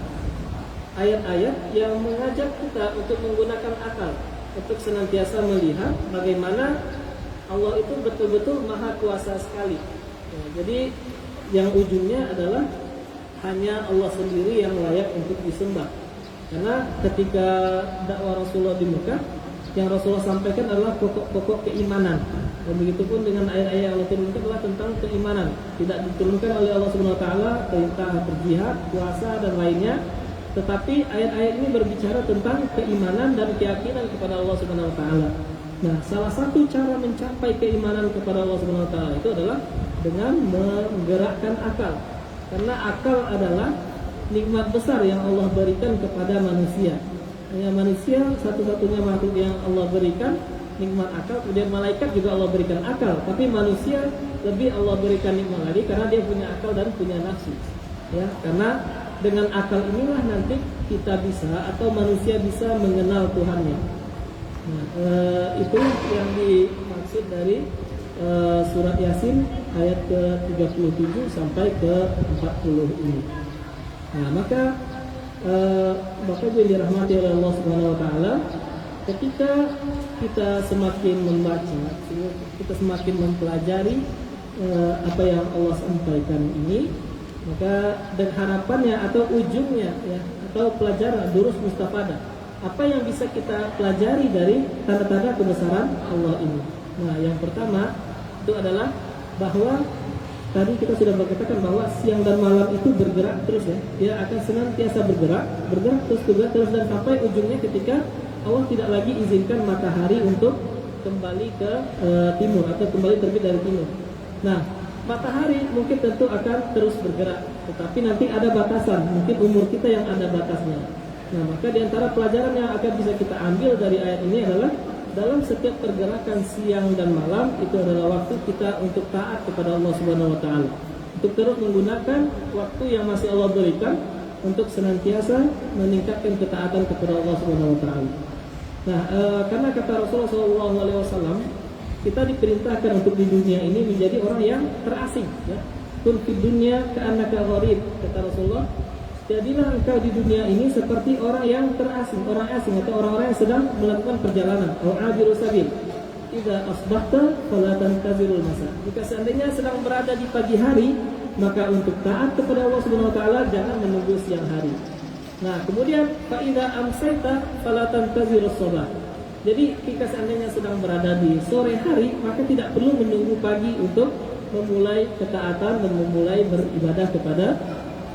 ayat-ayat yang mengajak kita untuk menggunakan akal, untuk senantiasa melihat bagaimana Allah itu betul-betul maha kuasa sekali. Ya, jadi yang ujungnya adalah hanya Allah sendiri yang layak untuk disembah. Karena ketika dakwah Rasulullah di Mekah, yang Rasulullah sampaikan adalah pokok-pokok keimanan. Dan begitu pun dengan ayat-ayat yang Allah turunkan adalah tentang keimanan. Tidak diturunkan oleh Allah Subhanahu wa taala perintah berjihad, puasa dan lainnya, tetapi ayat-ayat ini berbicara tentang keimanan dan keyakinan kepada Allah Subhanahu wa taala. Nah, salah satu cara mencapai keimanan kepada Allah Subhanahu wa taala itu adalah dengan menggerakkan akal. Karena akal adalah nikmat besar yang Allah berikan kepada manusia. Hanya manusia satu-satunya makhluk yang Allah berikan nikmat akal. Kemudian malaikat juga Allah berikan akal, tapi manusia lebih Allah berikan nikmat lagi karena dia punya akal dan punya nafsu. Ya, karena dengan akal inilah nanti kita bisa atau manusia bisa mengenal Tuhannya. Nah, itu yang dimaksud dari surat Yasin ayat ke-37 sampai ke-40 ini. Nah, maka Bapak Ibu dirahmati oleh Allah Subhanahu wa taala, ketika kita semakin membaca, kita semakin mempelajari apa yang Allah sampaikan ini, maka dan harapannya atau ujungnya ya, atau pelajaran durus mustafadah, apa yang bisa kita pelajari dari tanda-tanda kebesaran Allah ini. Nah, yang pertama itu adalah bahwa tadi kita sudah berkatakan bahwa siang dan malam itu bergerak terus ya. Dia akan senantiasa bergerak terus dan sampai ujungnya ketika Allah tidak lagi izinkan matahari untuk kembali ke timur atau kembali terbit dari timur. Nah, matahari mungkin tentu akan terus bergerak, tetapi nanti ada batasan, mungkin umur kita yang ada batasnya. Nah, maka di antara pelajaran yang akan bisa kita ambil dari ayat ini adalah dalam setiap pergerakan siang dan malam itu adalah waktu kita untuk taat kepada Allah Subhanahu wa taala. Untuk terus menggunakan waktu yang masih Allah berikan untuk senantiasa meningkatkan ketaatan kepada Allah Subhanahu wa taala. Nah, karena kata Rasulullah SAW, kita diperintahkan untuk di dunia ini menjadi orang yang terasing ya. Kun fid dunya ka'annaka gharib, kata Rasulullah. Jadilah engkau di dunia ini seperti orang yang terasing, orang asing atau orang-orang yang sedang melakukan perjalanan. Au abiru sabil. Idza asbahta fala tantazirul masa. Jika seandainya sedang berada di pagi hari, maka untuk taat kepada Allah Subhanahu wa taala jangan menunggu siang hari. Nah, kemudian fa idza amsayta fala tantazirus sabah. Jadi jika seandainya sedang berada di sore hari, maka tidak perlu menunggu pagi untuk memulai ketaatan dan memulai beribadah kepada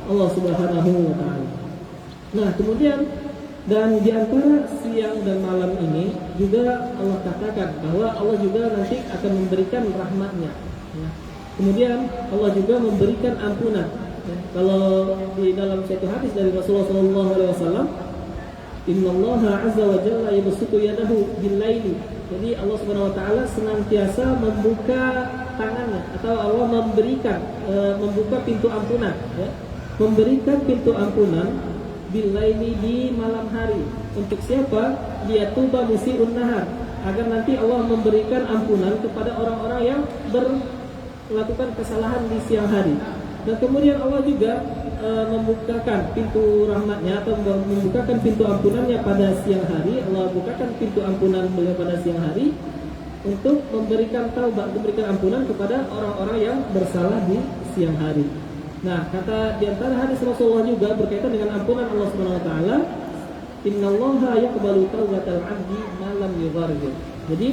Allah Subhanahu wa taala. Nah, kemudian dan di antara siang dan malam ini juga Allah katakan bahwa Allah juga nanti akan memberikan rahmat-Nya. Ya. Kemudian Allah juga memberikan ampunan. Ya. Kalau di dalam satu hadis dari Rasulullah SAW, Innallaha azza wa jalla yabsutu yadahu bil-laili. Jadi Allah Subhanahu wa taala senantiasa membuka tangannya atau Allah membuka pintu ampunan ya. Memberikan pintu ampunan bil-laili di malam hari. Untuk siapa? Liyatuba musii'un nahar, agar nanti Allah memberikan ampunan kepada orang-orang yang melakukan kesalahan di siang hari. Dan kemudian Allah juga membukakan pintu rahmatnya atau membukakan pintu ampunannya pada siang hari. Allah bukakan pintu ampunan beliau pada siang hari untuk memberikan taubat, memberikan ampunan kepada orang-orang yang bersalah di siang hari. Nah, kata di antara hadis Rasulullah juga berkaitan dengan ampunan Allah Subhanahu wa taala, "Innallaha yaqbalu taubatal 'abdi ma lam yughargir." Jadi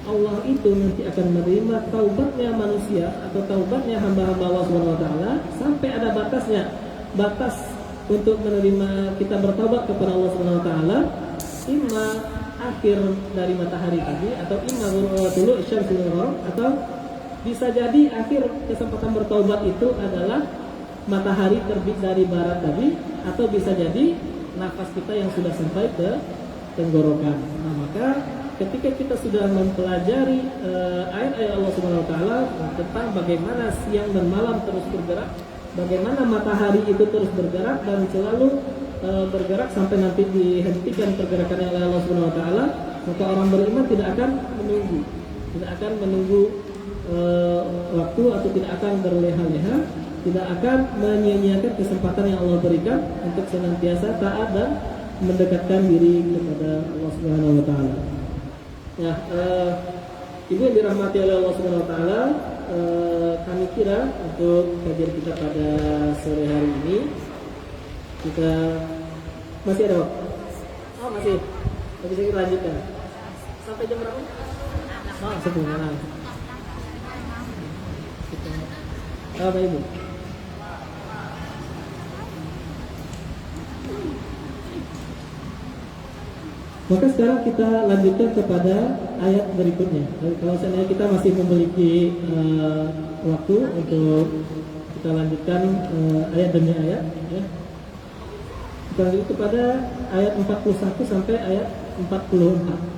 Allah itu nanti akan menerima taubatnya manusia atau taubatnya hamba-hamba Allah Subhanahu wa taala sampai ada batasnya. Batas untuk menerima kita bertaubat kepada Allah Subhanahu wa taala imma akhir dari matahari tadi atau imma dulu syamsul gharib, atau bisa jadi akhir kesempatan bertaubat itu adalah matahari terbit dari barat tadi, atau bisa jadi nafas kita yang sudah sampai ke tenggorokan. Nah, maka ketika kita sudah mempelajari ayat-ayat Allah Subhanahu wa taala tentang bagaimana siang dan malam terus bergerak, bagaimana matahari itu terus bergerak dan selalu bergerak sampai nanti dihentikan pergerakannya oleh Allah Subhanahu wa taala, maka orang beriman tidak akan menunggu waktu atau tidak akan berleha-leha, tidak akan menyia-nyiakan kesempatan yang Allah berikan untuk senantiasa taat dan mendekatkan diri kepada Allah Subhanahu wa taala. Ya, ibu yang dirahmati oleh Allah Subhanahu wa taala, kami kira untuk kajian kita pada sore hari ini kita masih ada waktu. Oh, masih bisa kita lanjutkan sampai jam berapa? Oh, 10 malam. Apa ibu? Maka sekarang kita lanjutkan kepada ayat berikutnya. Kalau seandainya kita masih memiliki waktu untuk kita lanjutkan ayat demi ayat, ya. Kita lanjut kepada ayat 41 sampai ayat 44.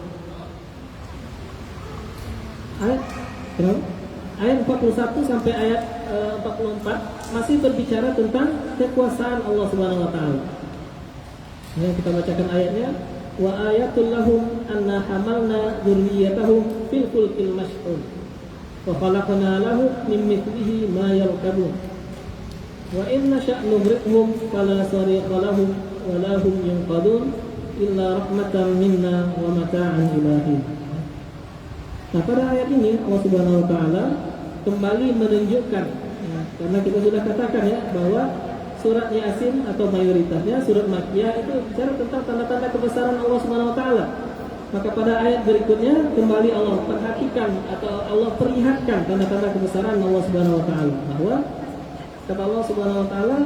Ayat 41 sampai ayat 44 masih berbicara tentang kekuasaan Allah Subhanahu wa taala. Yang kita bacakan ayatnya, wa ayatul lahum anna hamalna dzurriyyatahum fil fulkil mashhun wa khalaqna lahum min mithlihi ma yarkabun wa in nasha' nughriqhum fala sariqa lahum wa lahum yunqadun illa rahmatan minna wa mata'an ilahin. Nah, pada ayat ini Allah Subhanahu wa taala kembali menunjukkan, ya, karena kita sudah katakan ya bahwa surat Yasin atau mayoritasnya surat Makkiyah itu bicara tentang tanda-tanda kebesaran Allah Subhanahu wa taala. Maka pada ayat berikutnya kembali Allah perhatikan atau Allah perlihatkan tanda-tanda kebesaran Allah Subhanahu wa taala, bahwa kata Allah Subhanahu wa taala,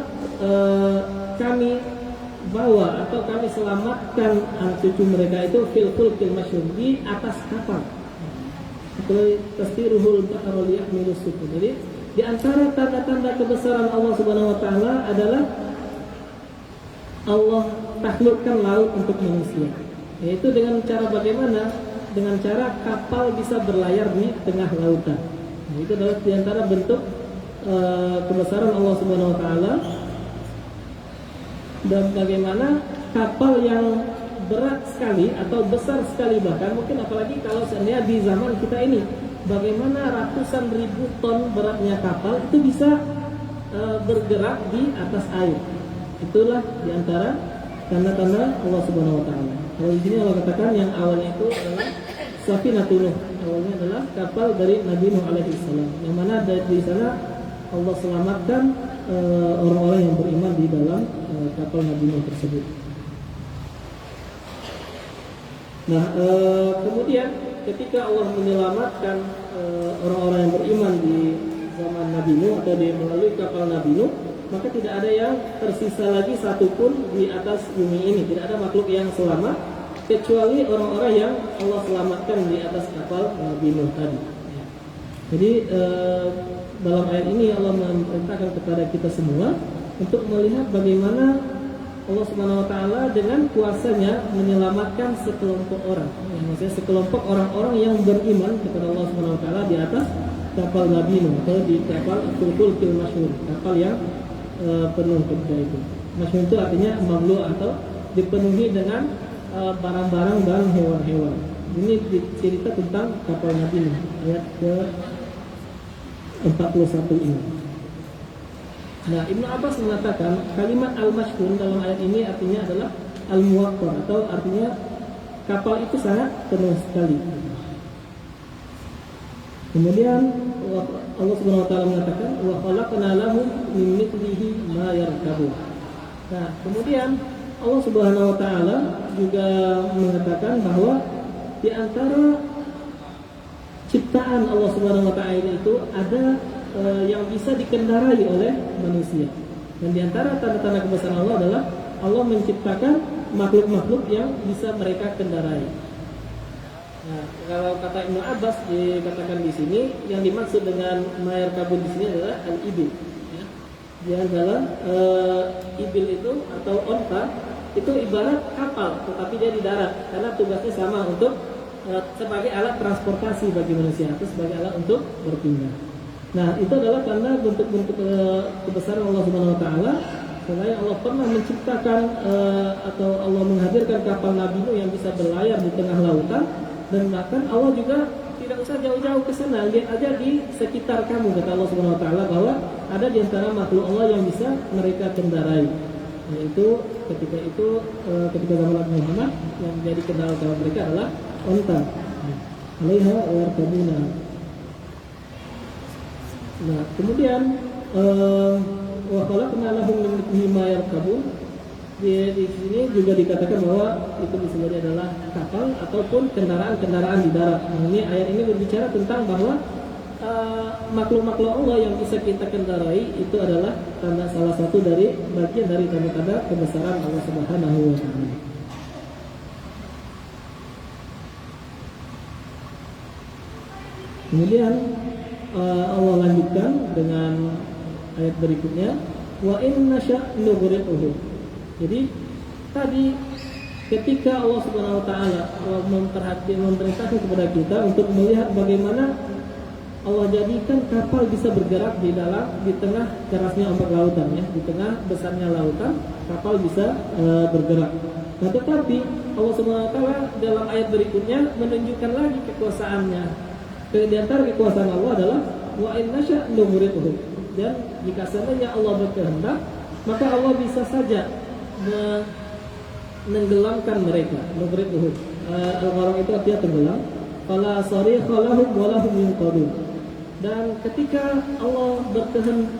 kami bawa atau kami selamatkan anak cucu mereka itu fil fulkil mashhun, di atas kapal. Itu tasdiruhul bahrul yahmilus sukun. Jadi di antara tanda-tanda kebesaran Allah Subhanahu wa taala adalah Allah taklukkan laut untuk manusia. Yaitu dengan cara bagaimana? Dengan cara kapal bisa berlayar di tengah lautan. Nah, itu adalah di antara bentuk kebesaran Allah Subhanahu wa taala. Dan bagaimana kapal yang berat sekali atau besar sekali, bahkan mungkin apalagi kalau seandainya di zaman kita ini, bagaimana ratusan ribu ton beratnya kapal itu bisa bergerak di atas air. Itulah diantara tanda-tanda Allah Subhanahu wa taala. Kalau di sini Allah katakan yang awalnya itu adalah Safinatun Nuh. Awalnya adalah kapal dari Nabi Nuh alaihi salam. Yang mana di sana Allah selamatkan orang-orang yang beriman di dalam kapal Nabi Nuh tersebut. Nah, kemudian ketika Allah menyelamatkan orang-orang yang beriman di zaman Nabi Nuh atau melalui kapal Nabi Nuh, maka tidak ada yang tersisa lagi satupun di atas bumi ini. Tidak ada makhluk yang selamat kecuali orang-orang yang Allah selamatkan di atas kapal Nabi Nuh tadi. Jadi dalam ayat ini Allah memerintahkan kepada kita semua untuk melihat bagaimana Allah Subhanahu wa taala dengan kuasanya menyelamatkan sekelompok orang. Maksudnya sekelompok orang-orang yang beriman kepada Allah Subhanahu wa taala di atas kapal Nabi Nuh atau di kapal Fulkil Mashhur, kapal yang penuh ketika itu. Mashhur itu artinya mamlu atau dipenuhi dengan barang-barang dan hewan-hewan. Ini cerita tentang kapal Nabi Nuh, ayat ke 41 ini. Nah, Ibnu Abbas mengatakan kalimat al-mashhun dalam ayat ini artinya adalah al-muwaqqar, atau artinya kapal itu sangat penuh sekali. Kemudian Allah Subhanahu wa taala mengatakan wa khalaqna lahum min mithlihi ma yarkabun. Nah, kemudian Allah Subhanahu wa taala juga mengatakan bahwa di antara ciptaan Allah Subhanahu wa taala itu ada yang bisa dikendarai oleh manusia. Dan di antara tanda-tanda kebesaran Allah adalah Allah menciptakan makhluk-makhluk yang bisa mereka kendarai. Nah, kalau kata Ibnu Abbas dikatakan di sini yang dimaksud dengan mayar kabun di sini adalah al-ibil. Ya. Dia adalah ibil itu atau onta itu ibarat kapal, tetapi dia di darat karena tugasnya sama untuk sebagai alat transportasi bagi manusia atau sebagai alat untuk berpindah. Nah, itu adalah tanda bentuk-bentuk kebesaran Allah Subhanahu wa taala. Selain Allah pernah menciptakan atau Allah menghadirkan kapal Nabi Nuh yang bisa berlayar di tengah lautan, dan bahkan Allah juga tidak usah jauh-jauh ke sana, lihat aja di sekitar kamu, kata Allah Subhanahu wa taala, bahwa ada di antara makhluk Allah yang bisa mereka kendarai. Yaitu ketika zaman Nabi Muhammad yang menjadi kendaraan mereka adalah onta. Alaiha warkabuna. Nah, kemudian wa khalaqna lahum min mithlihi ma yarkabun. Di sini juga dikatakan bahwa itu disebutnya adalah kapal ataupun kendaraan-kendaraan di darat. Nah, ini ayat ini berbicara tentang bahwa makhluk-makhluk Allah yang bisa kita kendarai itu adalah salah satu dari bagian dari tanda-tanda kebesaran Allah Subhanahu wa taala. Kemudian Allah lanjutkan dengan ayat berikutnya, wa in nasha' nughriquhu. Jadi tadi ketika Allah Subhanahu wa taala memerintahkan kepada kita untuk melihat bagaimana Allah jadikan kapal bisa bergerak di tengah derasnya ombak lautan, ya, di tengah besarnya lautan kapal bisa bergerak. Nah, tetapi Allah Subhanahu wa taala dalam ayat berikutnya menunjukkan lagi kekuasaannya. Di antara kekuasaan Allah adalah wa in nasha' nughriquhu. Dan jika seandainya Allah berkehendak, maka Allah bisa saja menenggelamkan mereka. Nughriquhu. Al-gharq itu artinya tenggelam. Fala sarikha lahum wa lahum yunqadun. Dan ketika Allah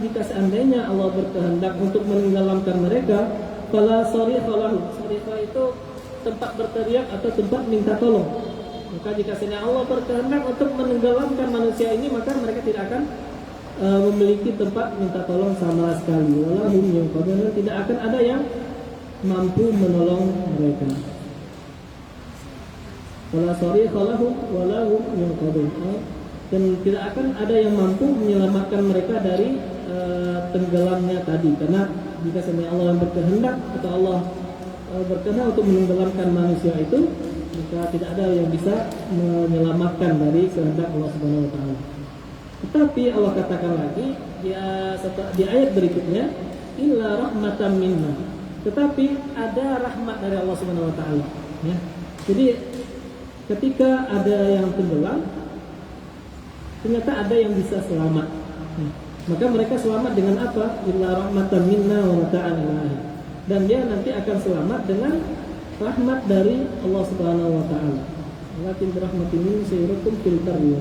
jika seandainya Allah berkehendak untuk menenggelamkan mereka, fala sarikha lahum. Sarikha itu tempat berteriak atau tempat minta tolong. Maka jika seandainya Allah berkehendak untuk menenggelamkan manusia ini, maka mereka tidak akan memiliki tempat minta tolong sama sekali. Walahum yunqadun. Tidak akan ada yang mampu menolong mereka. Wala sarikha lahum walahum yunqadun. Dan tidak akan ada yang mampu menyelamatkan mereka dari tenggelamnya tadi. Karena jika seandainya Allah yang berkehendak atau Allah berkehendak untuk menenggelamkan manusia itu, maka tidak ada yang bisa menyelamatkan dari kehendak Allah Subhanahu wa taala. Tetapi Allah katakan lagi di ayat berikutnya, illa rahmatan minna. Tetapi ada rahmat dari Allah Subhanahu wa taala, ya. Jadi ketika ada yang tenggelam, ternyata ada yang bisa selamat. Maka mereka selamat dengan apa? Illa rahmatan minna wa mata'an ilahi. Dan dia nanti akan selamat dengan rahmat dari Allah Subhanahu wa taala. Walakin birahmatin minhu sayurukum fil barri.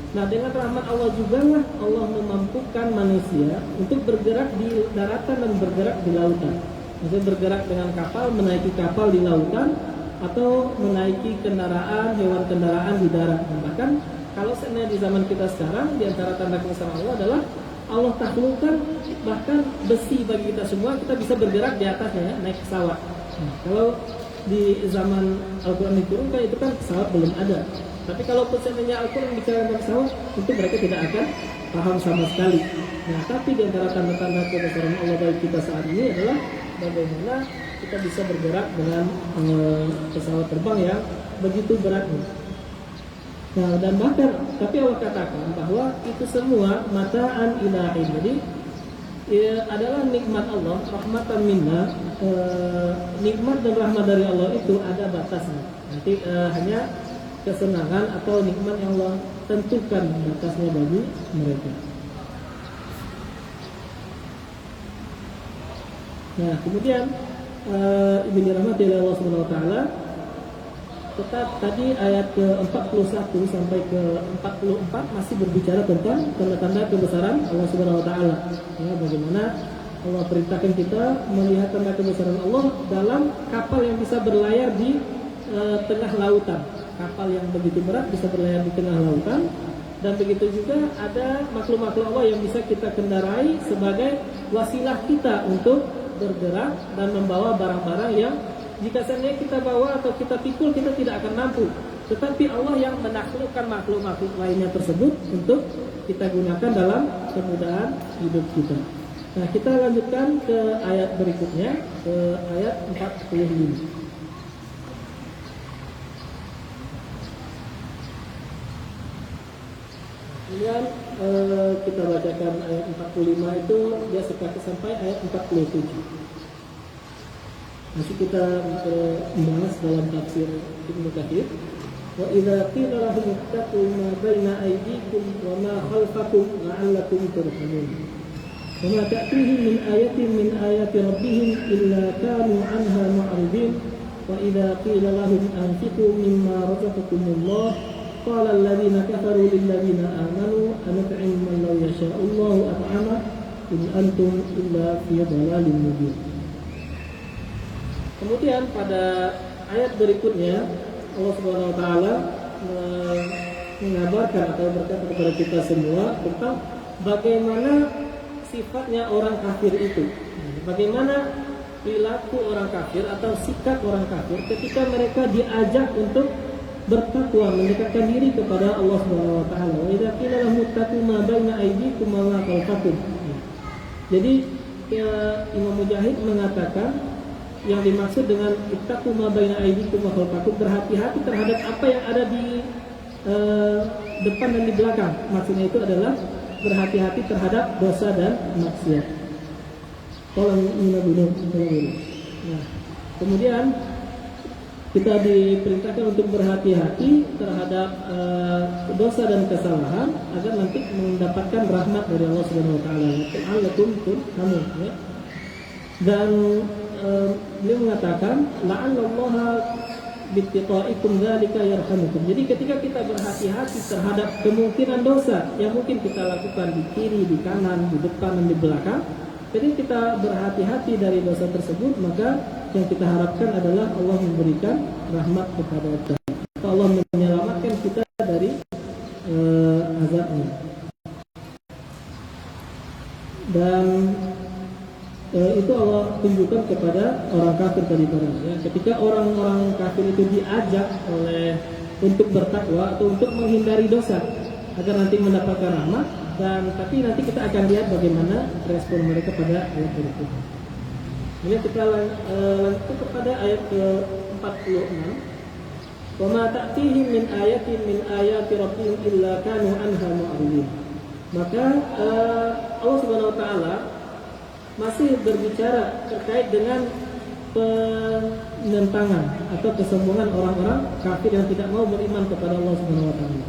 Nah, dengan rahmat Allah juga lah Allah memampukan manusia untuk bergerak di daratan dan bergerak di lautan. Maksudnya bergerak dengan kapal, menaiki kapal di lautan atau menaiki kendaraan, hewan kendaraan di darat. Bahkan kalau seandainya di zaman kita sekarang, di antara tanda kebesaran Allah adalah Allah taklukkan bahkan besi bagi kita semua, kita bisa bergerak di atasnya, ya, naik pesawat. Kalau di zaman Al-Quran diturunkan itu kan pesawat belum ada. Tapi kalau seandainya Al-Quran bicara tentang pesawat, itu mereka tidak akan paham sama sekali. Nah, tapi di antara tanda-tanda kebesaran Allah bagi kita saat ini adalah bagaimana kita bisa bergerak dengan pesawat terbang yang begitu beratnya. Nah, dan bahkan tapi Allah katakan bahwa itu semua mata'an ilahi. Jadi adalah nikmat Allah, rahmatan minna. Nikmat dan rahmat dari Allah itu ada batasnya. Nanti hanya kesenangan atau nikmat yang Allah tentukan batasnya bagi mereka. Nah, kemudian Ibn dirahmati oleh Allah Subhanahu wa taala, Tetap tadi ayat ke-41 sampai ke-44 masih berbicara tentang tanda-tanda kebesaran Allah Subhanahu wa taala. Ya, bagaimana Allah perintahkan kita melihat tanda kebesaran Allah dalam kapal yang bisa berlayar di tengah lautan. Kapal yang begitu berat bisa berlayar di tengah lautan, dan begitu juga ada makhluk-makhluk Allah yang bisa kita kendarai sebagai wasilah kita untuk bergerak dan membawa barang-barang yang jika seandainya kita bawa atau kita pikul kita tidak akan mampu. Tetapi Allah yang menaklukkan makhluk-makhluk lainnya tersebut untuk kita gunakan dalam kemudahan hidup kita. Nah, kita lanjutkan ke ayat berikutnya, ke ayat 45. Kemudian kita bacakan ayat 45 itu dia sampai ayat 47. Masih kita membahas dalam tafsir Ibnu Katsir. Wa idza qila lahum ittaqu ma baina aydikum wa ma khalfakum la'allakum turhamun. Wa ma ta'tihim min ayatin min ayati rabbihim illa kanu 'anha mu'ridin. Wa idza qila lahum anfiqu mimma razaqakumullah qala alladziina kafaru lil ladziina aamanu anut'imu man law yasha'u Allahu at'ama in antum illa fi dhalalin mubin. Kemudian pada ayat berikutnya Allah Subhanahu wa taala mengabarkan atau berkata kepada kita semua tentang bagaimana sifatnya orang kafir itu. Bagaimana perilaku orang kafir atau sikap orang kafir ketika mereka diajak untuk bertakwa, mendekatkan diri kepada Allah Subhanahu wa taala. Wa idza qila lahum ittaqu ma baina aydikum wa ma khalfakum. Jadi Imam Mujahid mengatakan yang dimaksud dengan ittaqu ma baina aydikum wa khalfakum, berhati-hati terhadap apa yang ada di depan dan di belakang. Maksudnya itu adalah berhati-hati terhadap dosa dan maksiat. Nah, kemudian kita diperintahkan untuk berhati-hati terhadap dosa dan kesalahan agar nanti mendapatkan rahmat dari Allah Subhanahu wa taala. Turhamun, ya. Dan beliau mengatakan la'allallaha bittiqaikum dzalika yarhamukum. Jadi ketika kita berhati-hati terhadap kemungkinan dosa yang mungkin kita lakukan di kiri, di kanan, di depan dan di belakang, ketika kita berhati-hati dari dosa tersebut, maka yang kita harapkan adalah Allah memberikan rahmat kepada kita. Allah menyelamatkan kita dari azabnya. Dan itu Allah tunjukkan kepada orang kafir tadi, ya. Ketika orang-orang kafir itu diajak untuk bertakwa atau untuk menghindari dosa agar nanti mendapatkan rahmat, dan tapi nanti kita akan lihat bagaimana respon mereka pada ayat berikutnya. Kemudian kita lanjut kepada ayat ke-46. Wa ma ta'tihim min ayatin min ayati rabbihim illa kanu anha mu'ridin. Maka Allah Subhanahu wa taala masih berbicara terkait dengan penentangan atau kesombongan orang-orang kafir yang tidak mau beriman kepada Allah Subhanahu wa taala.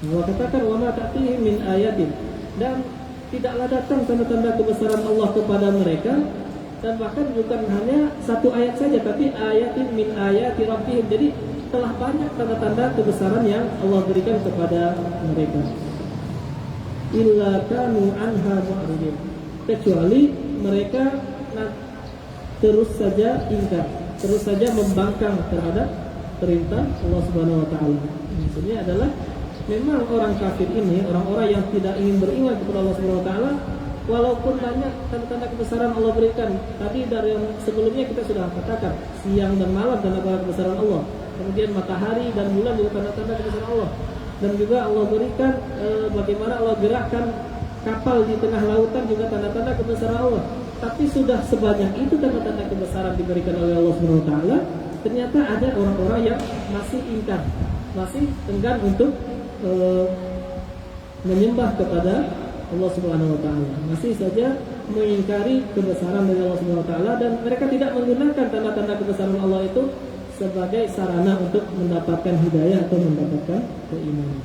Allah katakan wa ma ta'tihim min ayatin, dan tidaklah datang tanda-tanda kebesaran Allah kepada mereka, dan bahkan bukan hanya satu ayat saja tapi ayatin min ayati rabbihim. Jadi telah banyak tanda-tanda kebesaran yang Allah berikan kepada mereka. Illa kanu anha mu'ridin, kecuali mereka terus saja ingkar, terus saja membangkang terhadap perintah Allah Subhanahu wa taala. Maksudnya adalah memang orang kafir ini, orang-orang yang tidak ingin beriman kepada Allah Subhanahu wa taala, walaupun banyak tanda-tanda kebesaran Allah berikan. Tadi dari yang sebelumnya kita sudah katakan, siang dan malam tanda-tanda kebesaran Allah. Kemudian matahari dan bulan juga tanda-tanda kebesaran Allah. Dan juga Allah berikan bagaimana Allah gerakkan kapal di tengah lautan, juga tanda-tanda kebesaran Allah. Tapi sudah sebanyak itu tanda-tanda kebesaran diberikan oleh Allah Subhanahu wa taala, ternyata ada orang-orang yang masih ingkar, masih enggan untuk menyembah kepada Allah Subhanahu wa taala, masih saja mengingkari kebesaran dari Allah Subhanahu wa taala, dan mereka tidak menggunakan tanda-tanda kebesaran Allah itu sebagai sarana untuk mendapatkan hidayah atau mendapatkan keimanan.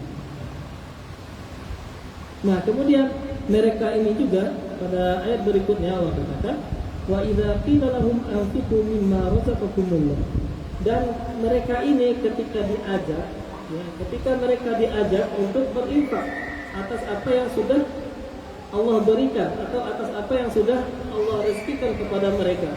Nah, kemudian mereka ini juga pada ayat berikutnya Allah berkata, wa idza qila lahum anfiqu mimma razaqakumullah. Dan mereka ini ketika diajak, ya, ketika mereka diajak untuk berinfak atas apa yang sudah Allah berikan atau atas apa yang sudah Allah rezekikan kepada mereka.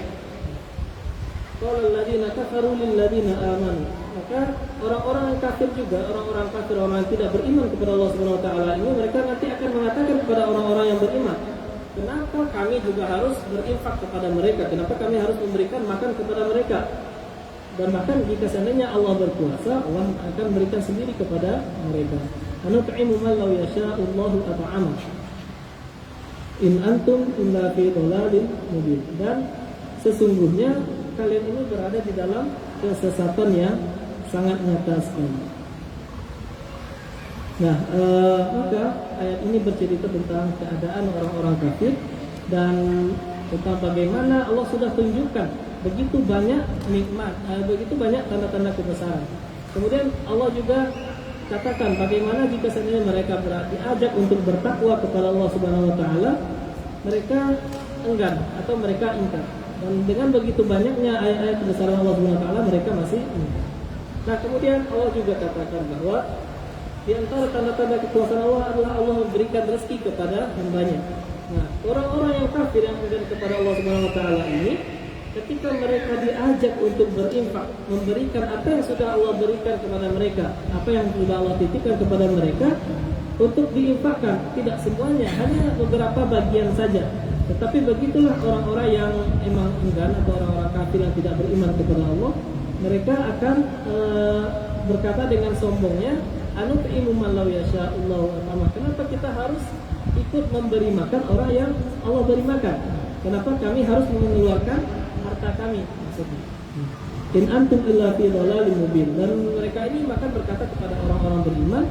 Qala alladziina kafaru lil ladziina aamanu. Maka orang-orang yang kafir juga, orang-orang kafir, orang yang tidak beriman kepada Allah Subhanahu wa taala ini, mereka nanti akan mengatakan kepada orang-orang yang beriman, kenapa kami juga harus berinfak kepada mereka? Kenapa kami harus memberikan makan kepada mereka? Dan bahkan jika seandainya Allah berkuasa, Allah akan berikan sendiri kepada mereka. Anut'imu man law yasha'ullahu at'ama. In antum illa fi dhalalin mubin. Dan sesungguhnya kalian ini berada di dalam kesesatan yang sangat nyata sekali. Nah, maka ayat ini bercerita tentang keadaan orang-orang kafir dan tentang bagaimana Allah sudah tunjukkan begitu banyak nikmat, begitu banyak tanda-tanda kebesaran. Kemudian Allah juga katakan bagaimana jika seandainya mereka diajak untuk bertakwa kepada Allah Subhanahu wa taala, mereka enggan atau mereka ingkar. Dan dengan begitu banyaknya ayat-ayat kebesaran Allah Subhanahu wa taala, mereka masih ingkar. Nah, kemudian Allah juga katakan bahwa di antara tanda-tanda kekuasaan Allah adalah Allah memberikan rezeki kepada hamba-Nya. Nah, orang-orang yang kafir yang enggan kepada Allah Subhanahu wa taala ini, ketika mereka diajak untuk berinfak, memberikan apa yang sudah Allah berikan kepada mereka, apa yang sudah Allah titipkan kepada mereka untuk diinfakkan, tidak semuanya, hanya beberapa bagian saja. Tetapi begitulah orang-orang yang emang enggan atau orang-orang kafir yang tidak beriman kepada Allah, mereka akan berkata dengan sombongnya, anut'imu man law yasha'ullahu at'ama. Kenapa kita harus ikut memberi makan orang yang Allah beri makan? Kenapa kami harus mengeluarkan harta kami, maksudnya. In antum illa fi dhalalin mubin. Dan mereka ini maka berkata kepada orang-orang beriman,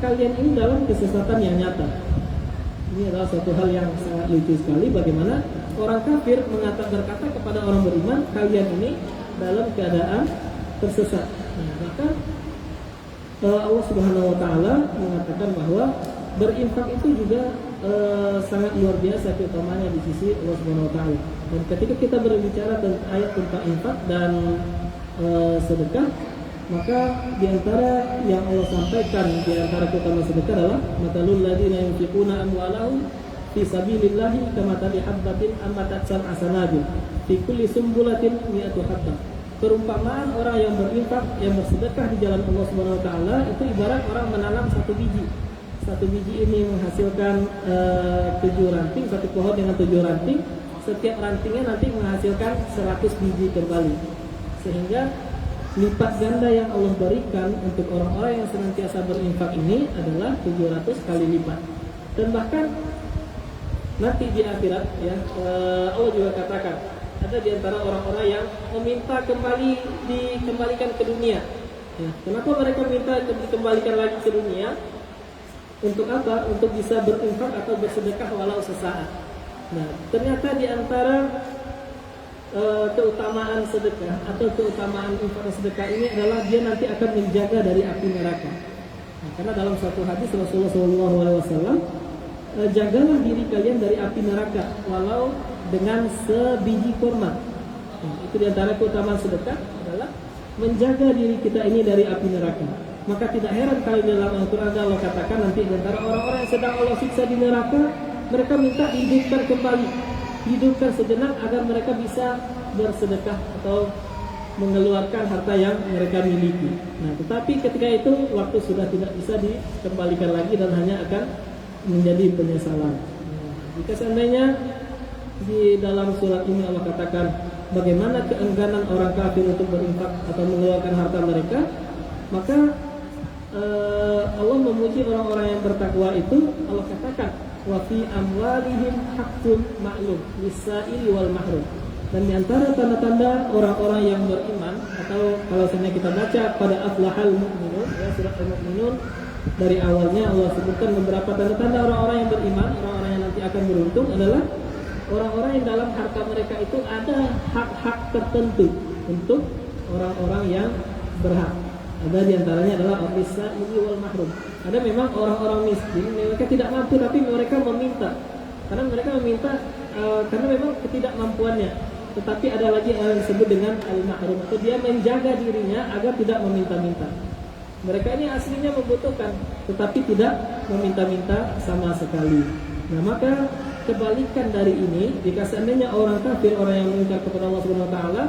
kalian ini dalam kesesatan yang nyata. Ini adalah suatu hal yang sangat lucu sekali, bagaimana orang kafir berkata kepada orang beriman, kalian ini dalam keadaan tersesat. Nah, maka Allah Subhanahu wa taala mengatakan bahwa berinfak itu juga sangat luar biasa keutamanya di sisi Allah Subhanahu wa taala. Dan ketika kita berbicara tentang ayat tentang infak dan sedekah, maka di antara yang Allah sampaikan di antara keutamaan sedekah adalah matalul ladzina yunfiquna amwalahum fi sabilillahi kamathali habbatin ambatat sab'a sanabil fi kulli sumbulatin mi'atu habbah. Perumpamaan orang yang berinfak, yang bersedekah di jalan Allah Subhanahu wa taala itu ibarat orang menanam satu biji. Satu biji ini menghasilkan 7 ranting, satu pohon dengan 7 ranting. Setiap rantingnya nanti menghasilkan 100 biji kembali. Sehingga lipat ganda yang Allah berikan untuk orang-orang yang senantiasa berinfak ini adalah 700 kali lipat. Dan bahkan nanti di akhirat ya, Allah juga katakan ada di antara orang-orang yang meminta dikembalikan ke dunia. Ya, kenapa mereka minta dikembalikan lagi ke dunia? Untuk apa? Untuk bisa berinfak atau bersedekah walau sesaat. Nah, ternyata di antara keutamaan sedekah atau keutamaan infak sedekah ini adalah dia nanti akan menjaga dari api neraka. Nah, karena dalam satu hadis Rasulullah SAW, jagalah diri kalian dari api neraka walau dengan sebiji kurma. Nah, itu di antara keutamaan sedekah adalah menjaga diri kita ini dari api neraka. Maka tidak heran kalau dalam Al-Quran Allah katakan nanti di antara orang-orang yang sedang Allah siksa di neraka, mereka minta dihidupkan kembali, hidupkan sejenak agar mereka bisa bersedekah atau mengeluarkan harta yang mereka miliki. Nah, tetapi ketika itu waktu sudah tidak bisa dikembalikan lagi dan hanya akan menjadi penyesalan. Nah, jika seandainya di dalam surat ini Allah katakan bagaimana keengganan orang kafir untuk berinfak atau mengeluarkan harta mereka, maka Allah memuji orang-orang yang bertakwa itu. Allah katakan wa fi amwalihim haqqun ma'lum lis-sa'ili wal mahrum. Dan di antara tanda-tanda orang-orang yang beriman, atau kalau sebenarnya kita baca pada aflahal mu'minun ya, surat al-mu'minun, dari awalnya Allah sebutkan beberapa tanda-tanda orang-orang yang beriman, orang-orang yang nanti akan beruntung adalah orang-orang yang dalam harta mereka itu ada hak-hak tertentu untuk orang-orang yang berhak. Ada di antaranya adalah al-sa'ili wal mahrum. Ada memang orang-orang miskin, mereka tidak mampu tapi mereka meminta. Karena mereka meminta karena memang ketidakmampuannya. tetapi ada lagi yang disebut dengan al-mahrum, atau dia menjaga dirinya agar tidak meminta-minta. Mereka ini aslinya membutuhkan, tetapi tidak meminta-minta sama sekali. Nah, maka kebalikan dari ini, jika seandainya orang kafir, orang yang mengingkar kepada Allah Subhanahu wa taala,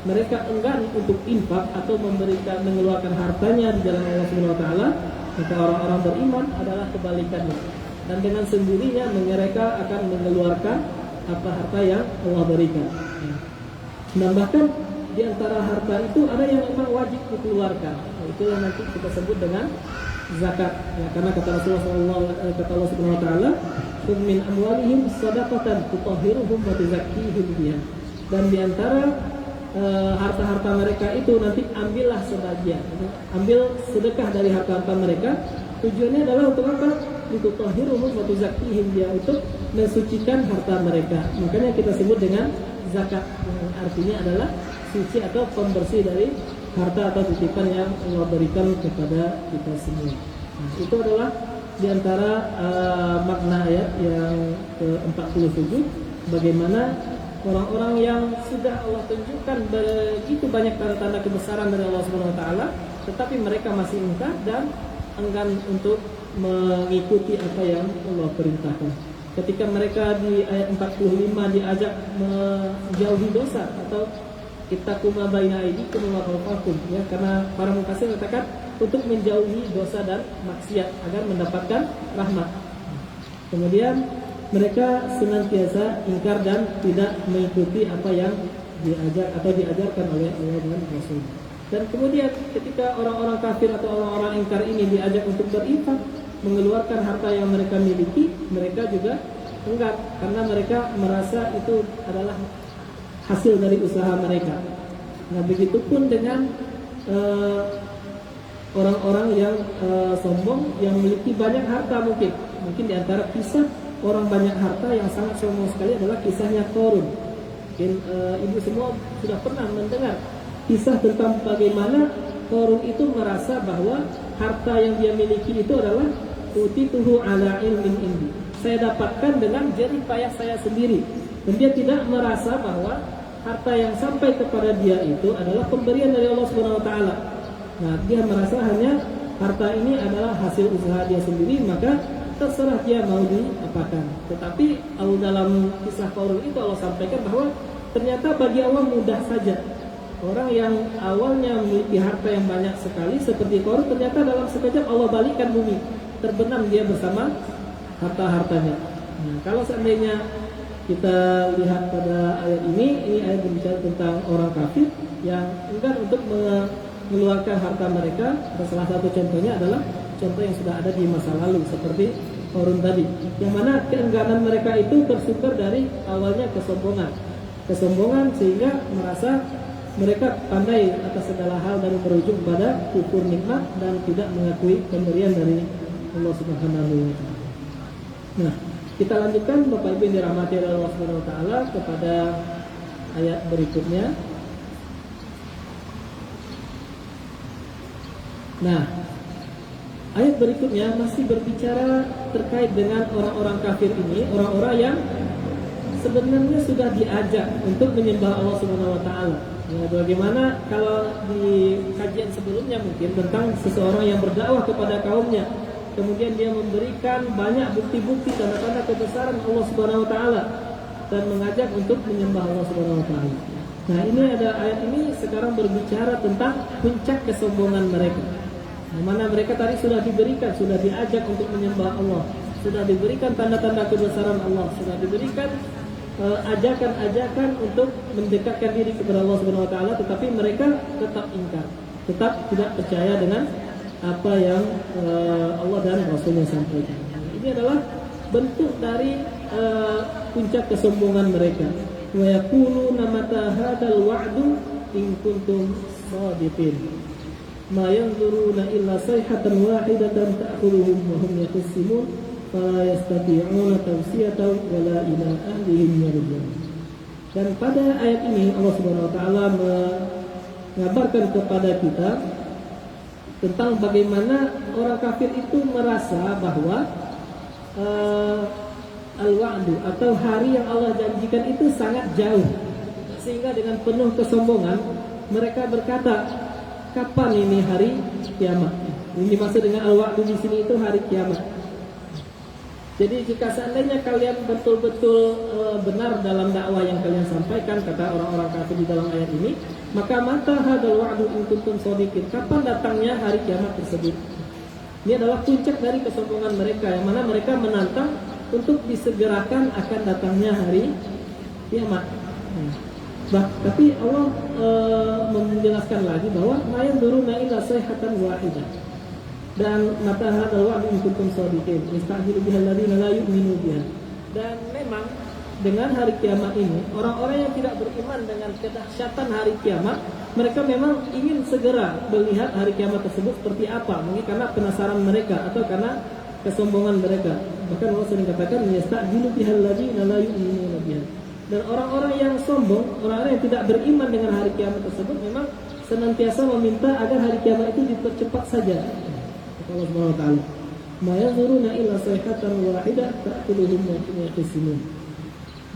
mereka enggan untuk infak atau mengeluarkan hartanya di jalan Allah Subhanahu wa taala, maka orang-orang beriman adalah kebalikannya. Dan dengan sendirinya mereka akan mengeluarkan harta yang Allah berikan. Dan bahkan di antara harta itu ada yang memang wajib dikeluarkan. Itu yang nanti kita sebut dengan zakat. Ya, karena kata Rasulullah kata Allah Subhanahu wa taala, "Khudh min amwalihim shadaqatan tutahhiruhum wa tuzakkihim biha." Dan di antara harta-harta mereka itu nanti ambillah sebagian. Ambil sedekah dari harta-harta mereka. Tujuannya adalah untuk apa? Tutahhiruhum wa tuzakkihim biha, untuk mensucikan harta mereka. Makanya kita sebut dengan zakat, yang artinya adalah suci atau pembersih dari harta atau titipan yang Allah berikan kepada kita semua. Nah, itu adalah diantara makna ayat yang ke-47, bagaimana orang-orang yang sudah Allah tunjukkan begitu banyak tanda-tanda kebesaran dari Allah Subhanahu wa taala, tetapi mereka masih ingkar dan enggan untuk mengikuti apa yang Allah perintahkan. Ketika mereka di ayat 45 diajak menjauhi dosa atau ittaquma baina aydikum wa khalfakum, ya, karena para mufassir mengatakan untuk menjauhi dosa dan maksiat agar mendapatkan rahmat. Kemudian mereka senantiasa ingkar dan tidak mengikuti apa yang diajak atau diajarkan oleh Allah dan Rasul. Dan kemudian ketika orang-orang kafir atau orang-orang ingkar ini diajak untuk berinfak, mengeluarkan harta yang mereka miliki, mereka juga enggan karena mereka merasa itu adalah hasil dari usaha mereka. Nah, begitupun dengan orang-orang yang sombong, yang memiliki banyak harta. Mungkin di antara kisah orang banyak harta yang sangat sombong sekali adalah kisahnya Qarun. Mungkin ibu semua sudah pernah mendengar kisah tentang bagaimana Qarun itu merasa bahwa harta yang dia miliki itu adalah utituhu ala ilmin indi, saya dapatkan dengan jerih payah saya sendiri. Dan dia tidak merasa bahwa harta yang sampai kepada dia itu adalah pemberian dari Allah Subhanahu wa taala. Nah, dia merasa hanya harta ini adalah hasil usaha dia sendiri, maka terserah dia mau diapakan. Tetapi dalam kisah Qarun itu Allah sampaikan bahwa ternyata bagi Allah mudah saja. Orang yang awalnya memiliki harta yang banyak sekali seperti Qarun, ternyata dalam sekejap Allah balikkan bumi, terbenam dia bersama harta-hartanya. Nah, kalau seandainya kita lihat pada ayat ini ayat berbicara tentang orang kafir yang enggan untuk mengeluarkan harta mereka. Salah satu contohnya adalah contoh yang sudah ada di masa lalu seperti Qarun tadi, yang mana keengganan mereka itu bersumber dari awalnya kesombongan sehingga merasa mereka pandai atas segala hal dan berujung pada kufur nikmat dan tidak mengakui pemberian dari Allah Subhanahu wa taala. Nah, kita lanjutkan Bapak Ibu yang dirahmati oleh Allah Subhanahu wa taala kepada ayat berikutnya. Nah, ayat berikutnya masih berbicara terkait dengan orang-orang kafir ini, orang-orang yang sebenarnya sudah diajak untuk menyembah Allah Subhanahu wa taala. Ya, bagaimana kalau di kajian sebelumnya mungkin tentang seseorang yang berdakwah kepada kaumnya, kemudian dia memberikan banyak bukti-bukti tanda-tanda kebesaran Allah Subhanahu wa taala dan mengajak untuk menyembah Allah Subhanahu wa taala. Nah, ini ada ayat ini sekarang berbicara tentang puncak kesombongan mereka. Di mana mereka tadi sudah diajak untuk menyembah Allah, sudah diberikan tanda-tanda kebesaran Allah, sudah diberikan ajakan-ajakan untuk mendekatkan diri kepada Allah Subhanahu wa taala, tetapi mereka tetap ingkar, tetap tidak percaya dengan apa yang Allah dan Rasulnya sampaikan. Ini adalah bentuk dari puncak kesombongan mereka. Wa yaquluna mata hadzal wa'du in kuntum shadiqin. Ma yanzuruna illa sayhatan wahidatan ta'khudhuhum wa hum yakhsimun fala yastati'una tawsiyatan wa la ila ahlihim yarji'un. Dan pada ayat ini Allah Subhanahu wa taala mengabarkan kepada kita tentang bagaimana orang kafir itu merasa bahwa al-wa'du atau hari yang Allah janjikan itu sangat jauh, sehingga dengan penuh kesombongan mereka berkata, kapan ini hari kiamat? Ini dimaksud dengan al-wa'du di sini itu hari kiamat. Jadi jika seandainya kalian betul-betul benar dalam dakwah yang kalian sampaikan, kata orang-orang kafir di dalam ayat ini, maka mata hadal wa'du in kuntum shadiqin. Kapan datangnya hari kiamat tersebut? Ini adalah puncak dari kesombongan mereka, yang mana mereka menantang untuk disegerakan akan datangnya hari kiamat. Tapi Allah menjelaskan lagi bahwa ma yanzuruna illa sayhatan wahidah. Dan mata hadal wa'du in kuntum shadiqin yasta'jilu bihal ladzina la yu'minu biha. Dan memang dengan hari kiamat ini, orang-orang yang tidak beriman dengan kedahsyatan hari kiamat, mereka memang ingin segera melihat hari kiamat tersebut seperti apa. Mungkin karena penasaran mereka atau karena kesombongan mereka. Bahkan Allah sering katakan yasta'jilu bihal ladzina la yu'minu biha. Dan orang-orang yang sombong, orang-orang yang tidak beriman dengan hari kiamat tersebut memang senantiasa meminta agar hari kiamat itu dipercepat saja. Allah Subhanahu wa taala, "Ma yanzuruna illa sayhatan wahidah ta'kuluhum wa yaqsimun."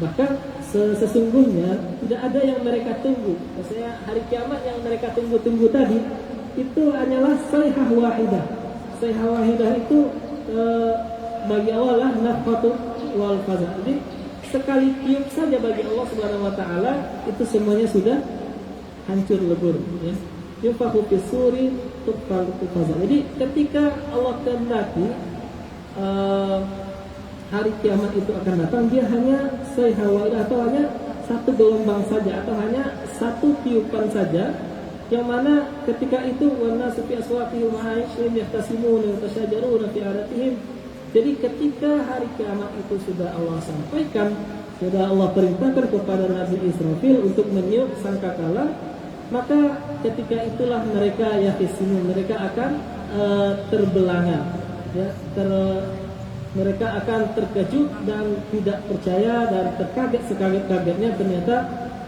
Bahkan sesungguhnya tidak ada yang mereka tunggu. Maksudnya hari kiamat yang mereka tunggu-tunggu tadi itu hanyalah sayhah wahidah. Sayhah wahidah itu bagi Allah lah nafatu wal faza. Jadi sekali tiup saja bagi Allah Subhanahu wa taala itu semuanya sudah hancur lebur, ya. Yufahu fisuri tukal tufaza. Jadi ketika Allah kehendaki hari kiamat itu akan datang, dia hanya sayhawaidah atau hanya satu gelombang saja atau hanya satu tiupan saja, yang mana ketika itu wana sufi aswaqihim ma'aishim yahtasimuna wa tashajaruna fi adatihim. Jadi ketika hari kiamat itu sudah Allah sampaikan, sudah Allah perintahkan kepada Nabi Israfil untuk meniup sangkakala, maka ketika itulah mereka yakhisimun, mereka akan terbelanga, ya, mereka akan terkejut dan tidak percaya dan terkaget sekaget-kagetnya, ternyata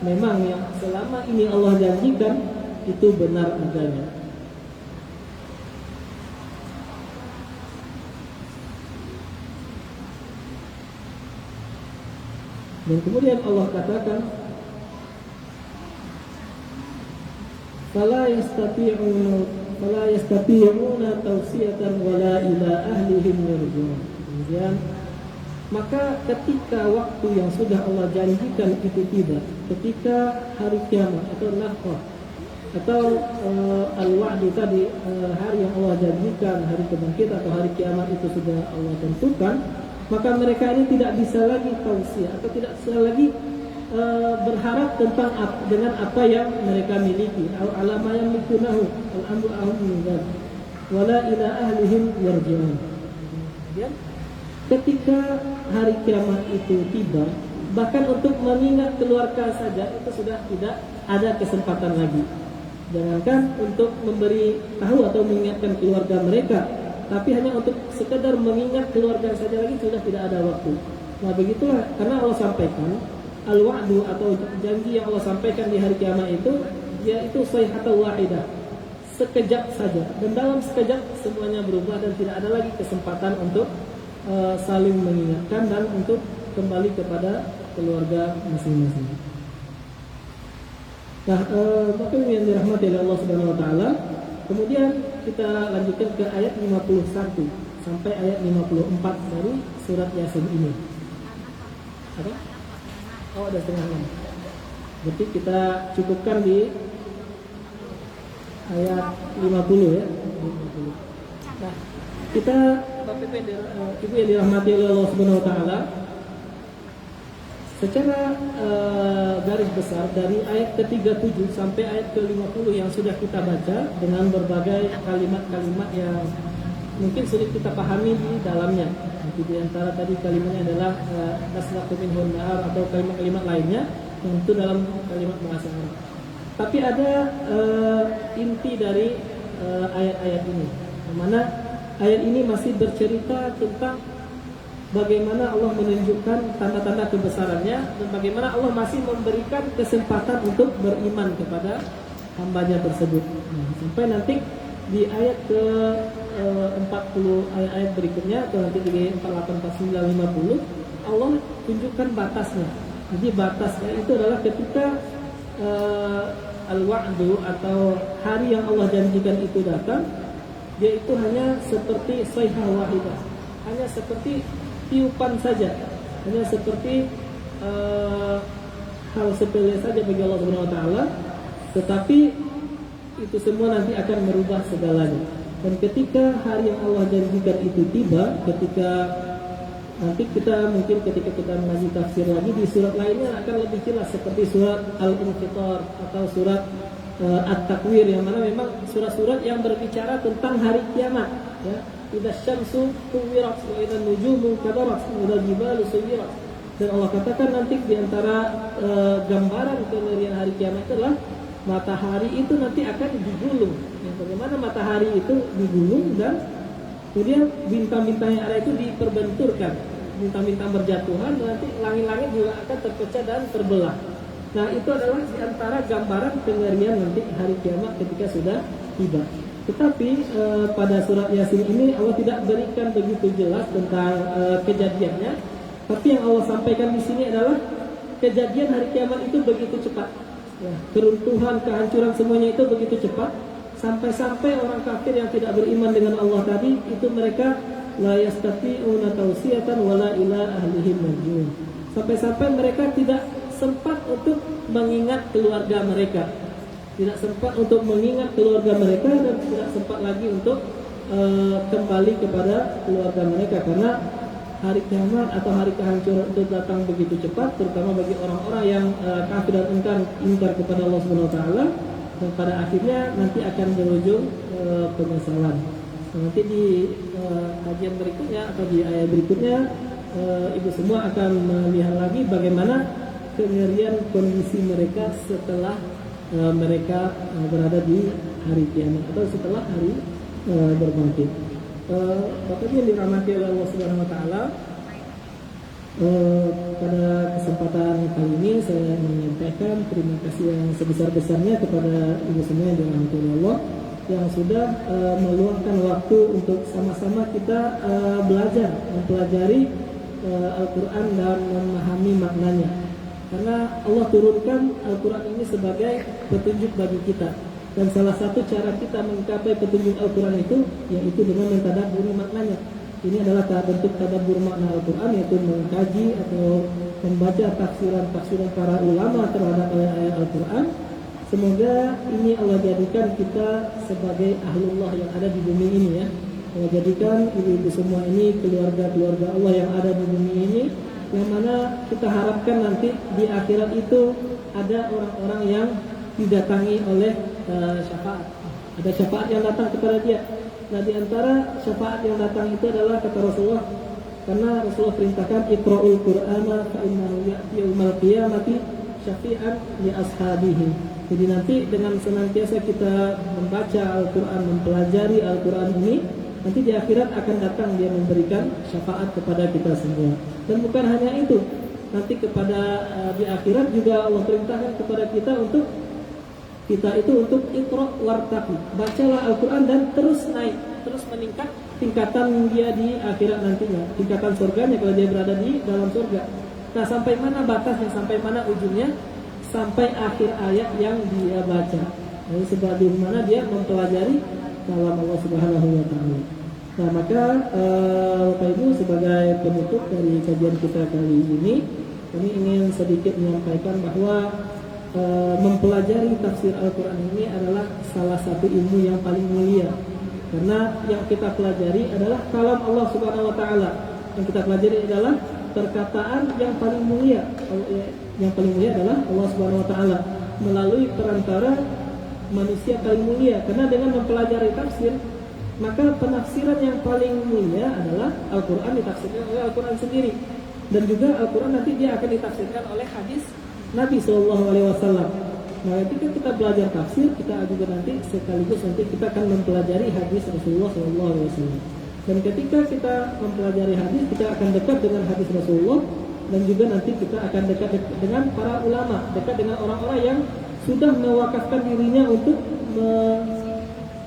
memang yang selama ini Allah janjikan itu benar adanya. Dan kemudian Allah katakan, fala yastati'una tawsiyatan wala ila ahlihim yarji'un. Kemudian maka ketika waktu yang sudah Allah janjikan itu tiba, ketika hari kiamat atau nafkah atau al-wa'du tadi, hari yang Allah janjikan, hari kebangkitan atau hari kiamat itu sudah Allah tentukan, maka mereka ini tidak bisa lagi tausiah atau tidak bisa lagi berharap tentang dengan apa yang mereka miliki, alama yang mikunahu al-amru ahum minzal wala ila ahlihim yarji'un. Ketika hari kiamat itu tiba, bahkan untuk mengingat keluarga saja itu sudah tidak ada kesempatan lagi. Jangankan untuk memberi tahu atau mengingatkan keluarga mereka, tapi hanya untuk sekedar mengingat keluarga saja lagi sudah tidak ada waktu. Nah begitulah, karena Allah sampaikan al-wa'du atau janji yang Allah sampaikan di hari kiamat itu, yaitu sayhatan wahidah, sekejap saja, dan dalam sekejap semuanya berubah dan tidak ada lagi kesempatan untuk saling mengingatkan dan untuk kembali kepada keluarga masing-masing. Nah, maka yang dirahmati oleh Allah Subhanahu wa taala, kemudian kita lanjutkan ke ayat 51 sampai ayat 54 dari surat Yasin ini. Apa? Oh, ada setengah 6. Berarti kita cukupkan di ayat 50 ya. 50. Nah, kita Bapak Ibu yang dirahmati oleh Allah Subhanahu wa taala, secara garis besar dari ayat ke-37 sampai ayat ke-50 yang sudah kita baca dengan berbagai kalimat-kalimat yang mungkin sulit kita pahami di dalamnya. Di antara tadi kalimatnya adalah naslaqu minhun nahar atau kalimat-kalimat lainnya yang itu dalam kalimat bahasa Arab. Tapi ada inti dari ayat-ayat ini, di mana ayat ini masih bercerita tentang bagaimana Allah menunjukkan tanda-tanda kebesarannya dan bagaimana Allah masih memberikan kesempatan untuk beriman kepada hambanya tersebut. Nah, sampai nanti di ayat ke 40 ayat berikutnya atau nanti di 48, 49, 50 Allah tunjukkan batasnya. Jadi batasnya itu adalah ketika al-wa'du atau hari yang Allah janjikan itu datang, dia itu hanya seperti sayhah wahidah, hanya seperti tiupan saja, hanya seperti hal sepele saja bagi Allah Subhanahu wa taala, tetapi itu semua nanti akan merubah segalanya. Dan ketika hari yang Allah janjikan itu tiba, ketika nanti kita mungkin ketika kita mengaji tafsir lagi di surat lainnya akan lebih jelas, seperti surat Al-Infitar atau surat At-Takwir, yang mana memang surat-surat yang berbicara tentang hari kiamat, ya. Idza syamsu kuwirat wa idza nujumu kadarat wa idza jibalu suyirat. Dan Allah katakan nanti di antara gambaran kengerian hari kiamat adalah matahari itu nanti akan digulung. Ya, bagaimana matahari itu digulung dan kemudian bintang-bintang yang ada itu diperbenturkan, bintang-bintang berjatuhan, dan nanti langit-langit juga akan terpecah dan terbelah. Nah, itu adalah di antara gambaran kengerian nanti hari kiamat ketika sudah tiba. Tetapi pada surat Yasin ini Allah tidak berikan begitu jelas tentang kejadiannya. Tapi yang Allah sampaikan di sini adalah kejadian hari kiamat itu begitu cepat. Ya, keruntuhan, kehancuran semuanya itu begitu cepat. Sampai-sampai orang kafir yang tidak beriman dengan Allah tadi itu mereka la yastati'una tawsiyatan wala ila ahlihim yarji'un. Sampai-sampai mereka tidak sempat untuk mengingat keluarga mereka, tidak sempat untuk mengingat keluarga mereka, dan tidak sempat lagi untuk kembali kepada keluarga mereka, karena hari kiamat atau hari kehancuran itu datang begitu cepat, terutama bagi orang-orang yang kafir dan ingkar kepada Allah Subhanahu wa taala, dan pada akhirnya nanti akan berujung penyesalan. Nanti di kajian berikutnya atau di ayat berikutnya ibu semua akan melihat lagi bagaimana kengerian kondisi mereka setelah mereka berada di hari kiamat atau setelah hari berbangkit. Bapak yang dirahmati oleh Allah Subhanahu wa taala, pada kesempatan kali ini saya menyampaikan terima kasih yang sebesar-besarnya kepada ibu semua yang dirahmati oleh Allah, yang sudah meluangkan waktu untuk sama-sama kita belajar, mempelajari Al-Quran dan memahami maknanya. Karena Allah turunkan Al-Quran ini sebagai petunjuk bagi kita. Dan salah satu cara kita menggapai petunjuk Al-Quran itu yaitu dengan mentadabburi maknanya. Ini adalah bentuk tadabbur makna Al-Quran, yaitu mengkaji atau membaca tafsiran para ulama terhadap ayat-ayat Al-Quran. Semoga ini Allah jadikan kita sebagai ahlullah yang ada di bumi ini, ya. Allah jadikan ibu-ibu semua ini keluarga-keluarga Allah yang ada di bumi ini, yang mana kita harapkan nanti di akhirat itu ada orang-orang yang didatangi oleh syafaat. Ada syafaat yang datang kepada dia. Nah, di antara syafaat yang datang itu adalah kata Rasulullah, karena Rasulullah perintahkan iqra'ul Qur'ana fa innahu ya'ti yaumal qiyamati syafi'an li ashabihi. Jadi nanti dengan senantiasa kita membaca Al-Quran, mempelajari Al-Quran ini, nanti di akhirat akan datang dia memberikan syafaat kepada kita semua. Dan bukan hanya itu, nanti kepada di akhirat juga Allah perintahkan kepada kita untuk iqra' wartaqi, bacalah Al-Quran dan terus naik, terus meningkat tingkatan dia di akhirat nantinya, tingkatan surganya kalau dia berada di dalam surga. Nah, sampai mana batasnya, sampai mana ujungnya? Sampai akhir ayat yang dia baca. Jadi sebagaimana dia mempelajari kalam Allah Subhanahu wa taala. Nah, maka Bapak Ibu, sebagai penutup dari kajian kita kali ini, kami ingin sedikit menyampaikan bahwa mempelajari tafsir Al-Quran ini adalah salah satu ilmu yang paling mulia. Karena yang kita pelajari adalah kalam Allah Subhanahu wa taala. Yang kita pelajari adalah perkataan yang paling mulia. Yang paling mulia adalah Allah Subhanahu wa taala melalui perantara manusia paling mulia. Karena dengan mempelajari tafsir, maka penafsiran yang paling mulia adalah Al-Quran ditafsirkan oleh Al-Quran sendiri. Dan juga Al-Quran nanti dia akan ditafsirkan oleh hadis Nabi SAW. Nah, ketika kita belajar tafsir, kita juga nanti sekaligus nanti kita akan mempelajari hadis Rasulullah SAW. Dan ketika kita mempelajari hadis, kita akan dekat dengan hadis Rasulullah, dan juga nanti kita akan dekat dengan para ulama, dekat dengan orang-orang yang sudah mewakafkan dirinya untuk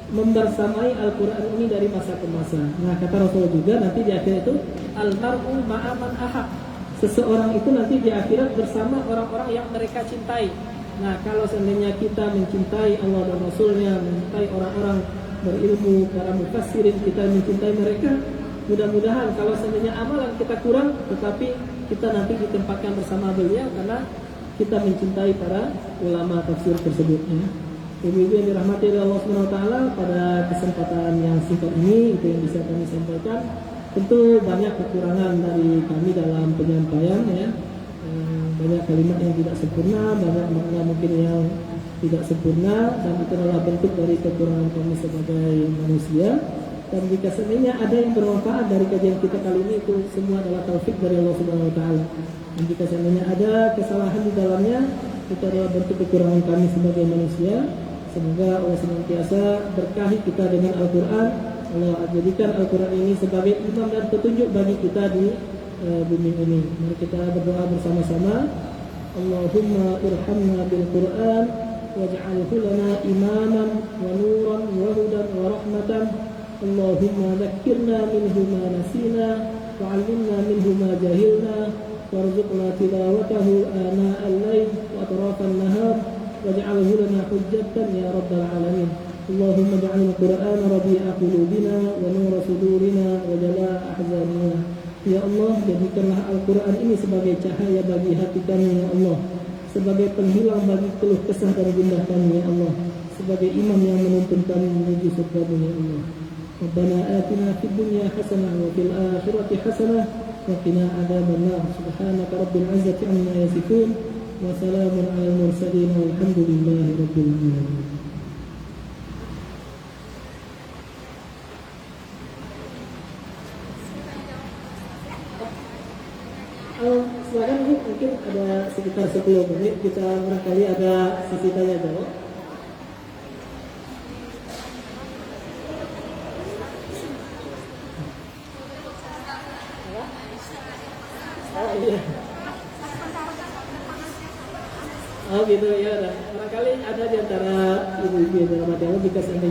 membersamai Al-Quran ini dari masa ke masa. Nah, kata Rasulullah juga nanti di akhir itu al-mar'u ma'a man ahab. Seseorang itu nanti di akhirat bersama orang-orang yang mereka cintai. Nah, kalau seandainya kita mencintai Allah dan Rasulnya, mencintai orang-orang berilmu, para mufassirin, kita mencintai mereka, mudah-mudahan kalau seandainya amalan kita kurang, tetapi kita nanti ditempatkan bersama beliau karena kita mencintai para ulama tafsir tersebut. Ibu-ibu yang dirahmati oleh Allah Subhanahu wa taala, pada kesempatan yang singkat ini itu yang bisa kami sampaikan. Tentu banyak kekurangan dari kami dalam penyampaian ya. Banyak kalimat yang tidak sempurna, banyak makna mungkin yang tidak sempurna, dan itu adalah bentuk dari kekurangan kami sebagai manusia. Dan jika seandainya ada yang bermanfaat dari kajian kita kali ini, itu semua adalah taufik dari Allah Subhanahu wa taala. Dan jika seandainya ada kesalahan di dalamnya, itu adalah bentuk kekurangan kami sebagai manusia. Semoga Allah senantiasa berkahi kita dengan Al-Quran. Allah jadikan Al-Quran ini sebagai imam dan petunjuk bagi kita di bumi ini. Mari kita berdoa bersama-sama. Allahumma irhamna bil Quran waj'alhu lana imaman wa nuran wa hudan wa rahmatan. Allahumma dhakkirna minhu ma nasina wa 'allimna minhu ma jahilna warzuqna tilawatahu ana al-layl wa atraf an-nahar waj'alhu lana hujjatan ya rabbal alamin. Allahumma ij'al al-Qur'ana rabi'a qulubina wa nura sudurina wa jalaa ahzanina. Ya Allah, jadikanlah Al-Quran ini sebagai cahaya bagi hati kami, ya Allah, sebagai penghilang bagi keluh kesah dan gundah kami, ya Allah, sebagai imam yang menuntun kami menuju surga-Mu, ya Allah. Rabbana atina fid dunya hasanah wa fil akhirati hasanah wa qina adzabannar. Subhanaka rabbil izzati amma yasifun wa salamun 'alal mursalin walhamdulillahi rabbil alamin. Silakan Bu, mungkin ada sekitar 10 menit kita barangkali ada sesi tanya jawab. Oh iya. Oh gitu ya. Barangkali ada di antara ibu-ibu yang berada di dalam jika